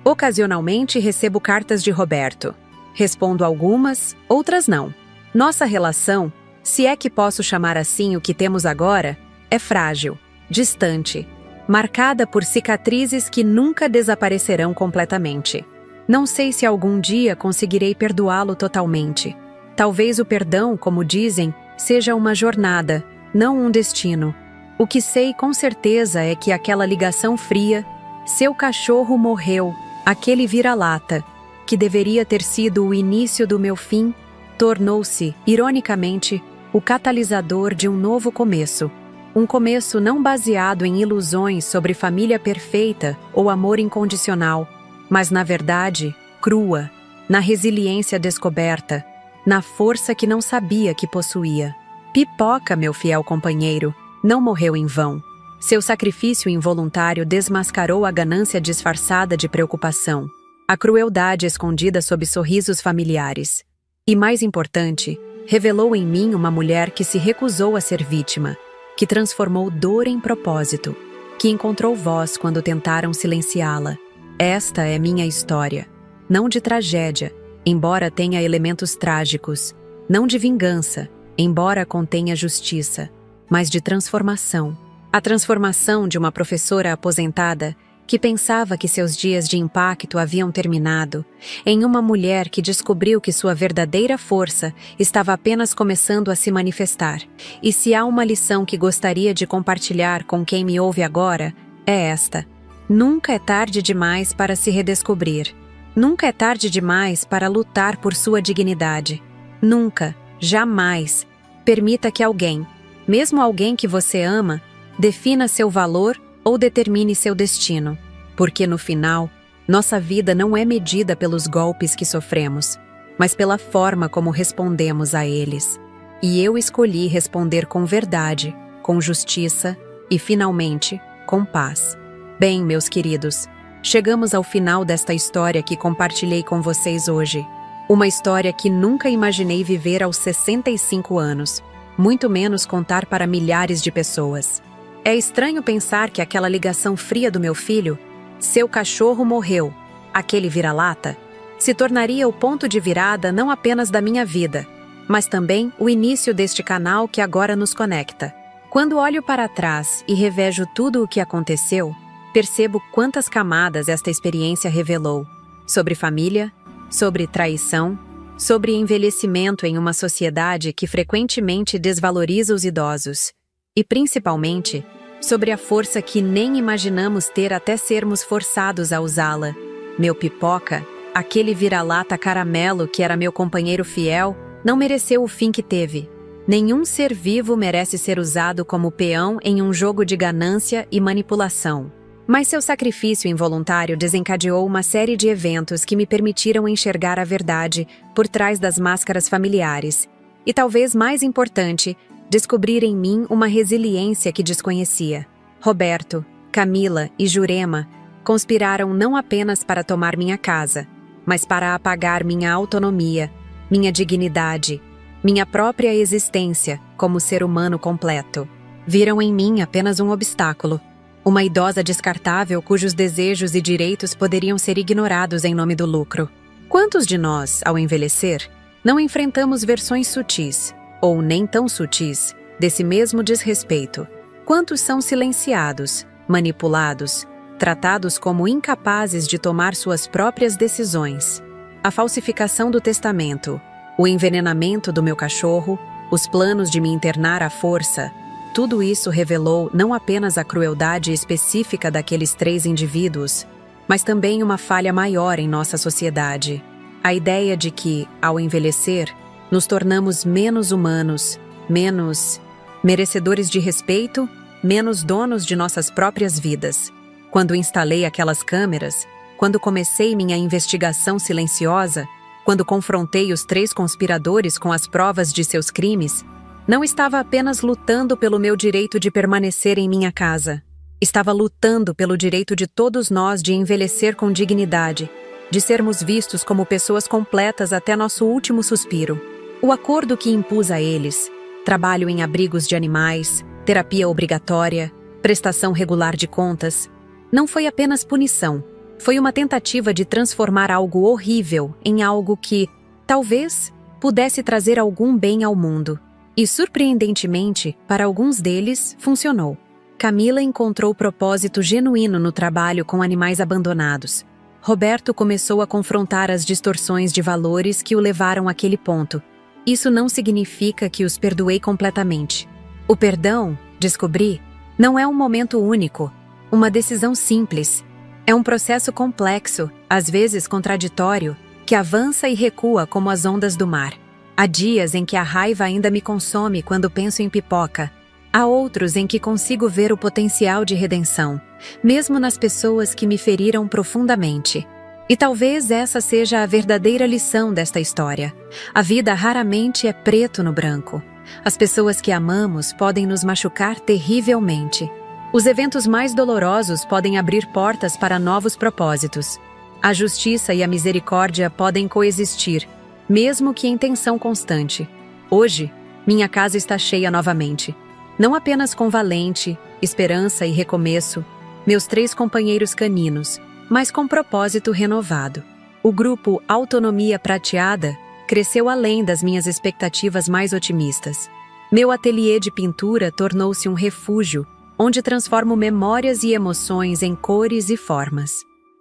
Ocasionalmente recebo cartas de Roberto. Respondo algumas, outras não. Nossa relação, se é que posso chamar assim o que temos agora, é frágil, distante, marcada por cicatrizes que nunca desaparecerão completamente. Não sei se algum dia conseguirei perdoá-lo totalmente. Talvez o perdão, como dizem, seja uma jornada, não um destino. O que sei com certeza é que aquela ligação fria, seu cachorro morreu, aquele vira-lata, que deveria ter sido o início do meu fim, tornou-se, ironicamente, o catalisador de um novo começo. Um começo não baseado em ilusões sobre família perfeita ou amor incondicional, mas na verdade, crua, na resiliência descoberta, na força que não sabia que possuía. Pipoca, meu fiel companheiro, não morreu em vão. Seu sacrifício involuntário desmascarou a ganância disfarçada de preocupação, a crueldade escondida sob sorrisos familiares. E mais importante, revelou em mim uma mulher que se recusou a ser vítima, que transformou dor em propósito, que encontrou voz quando tentaram silenciá-la. Esta é minha história, não de tragédia, embora tenha elementos trágicos, não de vingança, embora contenha justiça, mas de transformação. A transformação de uma professora aposentada que pensava que seus dias de impacto haviam terminado, em uma mulher que descobriu que sua verdadeira força estava apenas começando a se manifestar. E se há uma lição que gostaria de compartilhar com quem me ouve agora, é esta: nunca é tarde demais para se redescobrir. Nunca é tarde demais para lutar por sua dignidade. Nunca, jamais, permita que alguém, mesmo alguém que você ama, defina seu valor ou determine seu destino. Porque no final, nossa vida não é medida pelos golpes que sofremos, mas pela forma como respondemos a eles. E eu escolhi responder com verdade, com justiça e, finalmente, com paz. Bem, meus queridos, chegamos ao final desta história que compartilhei com vocês hoje. Uma história que nunca imaginei viver aos 65 anos, muito menos contar para milhares de pessoas. É estranho pensar que aquela ligação fria do meu filho, seu cachorro morreu, aquele vira-lata, se tornaria o ponto de virada não apenas da minha vida, mas também o início deste canal que agora nos conecta. Quando olho para trás e revejo tudo o que aconteceu, percebo quantas camadas esta experiência revelou. Sobre família, sobre traição, sobre envelhecimento em uma sociedade que frequentemente desvaloriza os idosos. E, principalmente, sobre a força que nem imaginamos ter até sermos forçados a usá-la. Meu Pipoca, aquele vira-lata caramelo que era meu companheiro fiel, não mereceu o fim que teve. Nenhum ser vivo merece ser usado como peão em um jogo de ganância e manipulação. Mas seu sacrifício involuntário desencadeou uma série de eventos que me permitiram enxergar a verdade por trás das máscaras familiares. E talvez mais importante, descobrir em mim uma resiliência que desconhecia. Roberto, Camila e Jurema conspiraram não apenas para tomar minha casa, mas para apagar minha autonomia, minha dignidade, minha própria existência como ser humano completo. Viram em mim apenas um obstáculo, uma idosa descartável cujos desejos e direitos poderiam ser ignorados em nome do lucro. Quantos de nós, ao envelhecer, não enfrentamos versões sutis, ou nem tão sutis, desse mesmo desrespeito? Quantos são silenciados, manipulados, tratados como incapazes de tomar suas próprias decisões? A falsificação do testamento, o envenenamento do meu cachorro, os planos de me internar à força, tudo isso revelou não apenas a crueldade específica daqueles 3 indivíduos, mas também uma falha maior em nossa sociedade. A ideia de que, ao envelhecer, nos tornamos menos humanos, menos merecedores de respeito, menos donos de nossas próprias vidas. Quando instalei aquelas câmeras, quando comecei minha investigação silenciosa, quando confrontei os 3 conspiradores com as provas de seus crimes, não estava apenas lutando pelo meu direito de permanecer em minha casa. Estava lutando pelo direito de todos nós de envelhecer com dignidade, de sermos vistos como pessoas completas até nosso último suspiro. O acordo que impus a eles, trabalho em abrigos de animais, terapia obrigatória, prestação regular de contas, não foi apenas punição, foi uma tentativa de transformar algo horrível em algo que, talvez, pudesse trazer algum bem ao mundo. E, surpreendentemente, para alguns deles, funcionou. Camila encontrou propósito genuíno no trabalho com animais abandonados. Roberto começou a confrontar as distorções de valores que o levaram àquele ponto. Isso não significa que os perdoei completamente. O perdão, descobri, não é um momento único, uma decisão simples. É um processo complexo, às vezes contraditório, que avança e recua como as ondas do mar. Há dias em que a raiva ainda me consome quando penso em pipoca. Há outros em que consigo ver o potencial de redenção, mesmo nas pessoas que me feriram profundamente. E talvez essa seja a verdadeira lição desta história. A vida raramente é preto no branco. As pessoas que amamos podem nos machucar terrivelmente. Os eventos mais dolorosos podem abrir portas para novos propósitos. A justiça e a misericórdia podem coexistir, mesmo que em tensão constante. Hoje, minha casa está cheia novamente. Não apenas com Valente, esperança e recomeço, meus 3 companheiros caninos, mas com propósito renovado. O grupo Autonomia Prateada cresceu além das minhas expectativas mais otimistas. Meu ateliê de pintura tornou-se um refúgio, onde transformo memórias e emoções em cores e formas.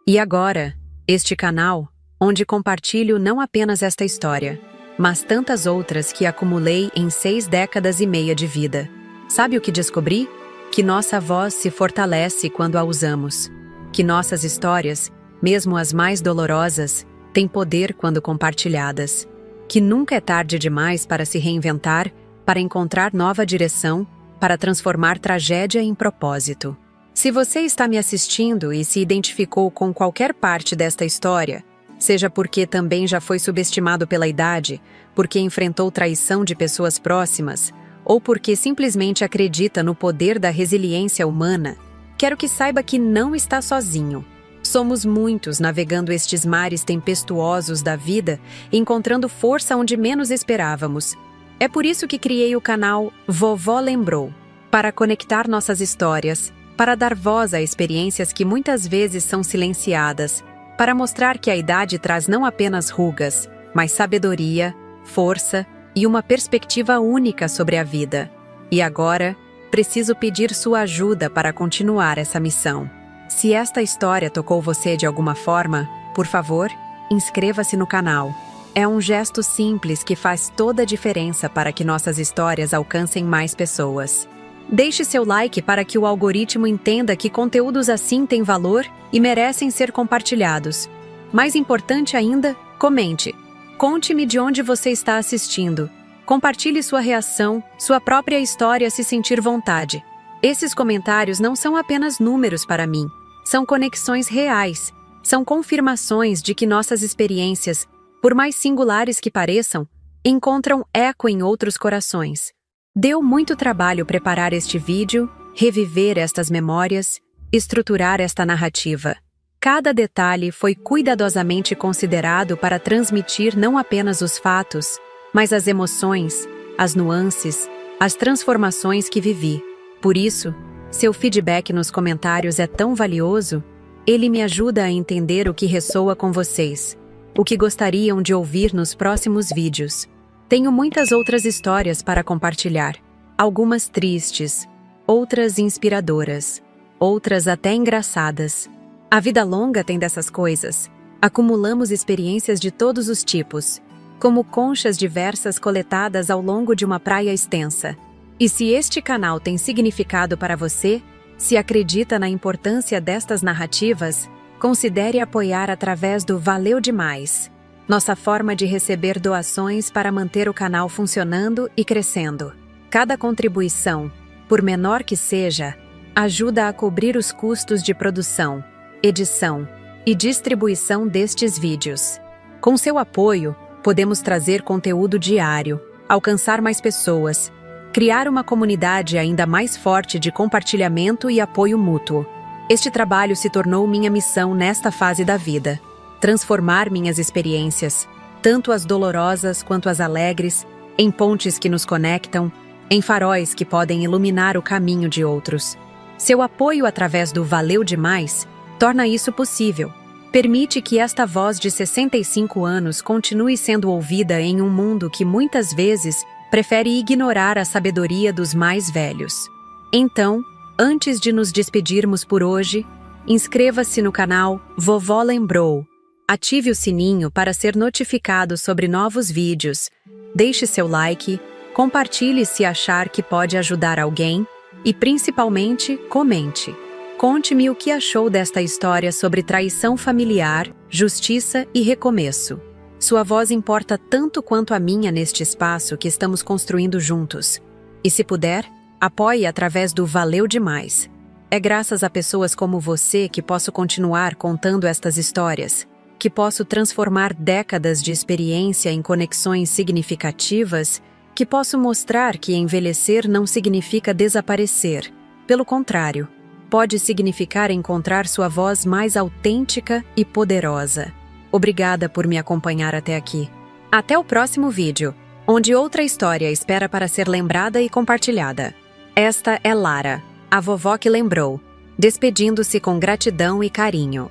E agora, este canal, onde compartilho não apenas esta história, mas tantas outras que acumulei em 6 décadas e meia de vida. Sabe o que descobri? Que nossa voz se fortalece quando a usamos. Que nossas histórias, mesmo as mais dolorosas, têm poder quando compartilhadas. Que nunca é tarde demais para se reinventar, para encontrar nova direção, para transformar tragédia em propósito. Se você está me assistindo e se identificou com qualquer parte desta história, seja porque também já foi subestimado pela idade, porque enfrentou traição de pessoas próximas, ou porque simplesmente acredita no poder da resiliência humana, quero que saiba que não está sozinho. Somos muitos navegando estes mares tempestuosos da vida, encontrando força onde menos esperávamos. É por isso que criei o canal Vovó Lembrou, para conectar nossas histórias, para dar voz a experiências que muitas vezes são silenciadas, para mostrar que a idade traz não apenas rugas, mas sabedoria, força e uma perspectiva única sobre a vida. E agora, preciso pedir sua ajuda para continuar essa missão. Se esta história tocou você de alguma forma, por favor, inscreva-se no canal. É um gesto simples que faz toda a diferença para que nossas histórias alcancem mais pessoas. Deixe seu like para que o algoritmo entenda que conteúdos assim têm valor e merecem ser compartilhados. Mais importante ainda, comente. Conte-me de onde você está assistindo. Compartilhe sua reação, sua própria história se sentir vontade. Esses comentários não são apenas números para mim. São conexões reais. São confirmações de que nossas experiências, por mais singulares que pareçam, encontram eco em outros corações. Deu muito trabalho preparar este vídeo, reviver estas memórias, estruturar esta narrativa. Cada detalhe foi cuidadosamente considerado para transmitir não apenas os fatos, mas as emoções, as nuances, as transformações que vivi. Por isso, seu feedback nos comentários é tão valioso, ele me ajuda a entender o que ressoa com vocês, o que gostariam de ouvir nos próximos vídeos. Tenho muitas outras histórias para compartilhar, algumas tristes, outras inspiradoras, outras até engraçadas. A vida longa tem dessas coisas. Acumulamos experiências de todos os tipos, como conchas diversas coletadas ao longo de uma praia extensa. E se este canal tem significado para você, se acredita na importância destas narrativas, considere apoiar através do Valeu Demais, nossa forma de receber doações para manter o canal funcionando e crescendo. Cada contribuição, por menor que seja, ajuda a cobrir os custos de produção, edição e distribuição destes vídeos. Com seu apoio, podemos trazer conteúdo diário, alcançar mais pessoas, criar uma comunidade ainda mais forte de compartilhamento e apoio mútuo. Este trabalho se tornou minha missão nesta fase da vida. Transformar minhas experiências, tanto as dolorosas quanto as alegres, em pontes que nos conectam, em faróis que podem iluminar o caminho de outros. Seu apoio através do Valeu Demais torna isso possível. Permite que esta voz de 65 anos continue sendo ouvida em um mundo que muitas vezes prefere ignorar a sabedoria dos mais velhos. Então, antes de nos despedirmos por hoje, inscreva-se no canal Vovó Lembrou. Ative o sininho para ser notificado sobre novos vídeos. Deixe seu like, compartilhe se achar que pode ajudar alguém e, principalmente, comente. Conte-me o que achou desta história sobre traição familiar, justiça e recomeço. Sua voz importa tanto quanto a minha neste espaço que estamos construindo juntos. E se puder, apoie através do Valeu Demais. É graças a pessoas como você que posso continuar contando estas histórias, que posso transformar décadas de experiência em conexões significativas, que posso mostrar que envelhecer não significa desaparecer. Pelo contrário, pode significar encontrar sua voz mais autêntica e poderosa. Obrigada por me acompanhar até aqui. Até o próximo vídeo, onde outra história espera para ser lembrada e compartilhada. Esta é Lara, a vovó que lembrou, despedindo-se com gratidão e carinho.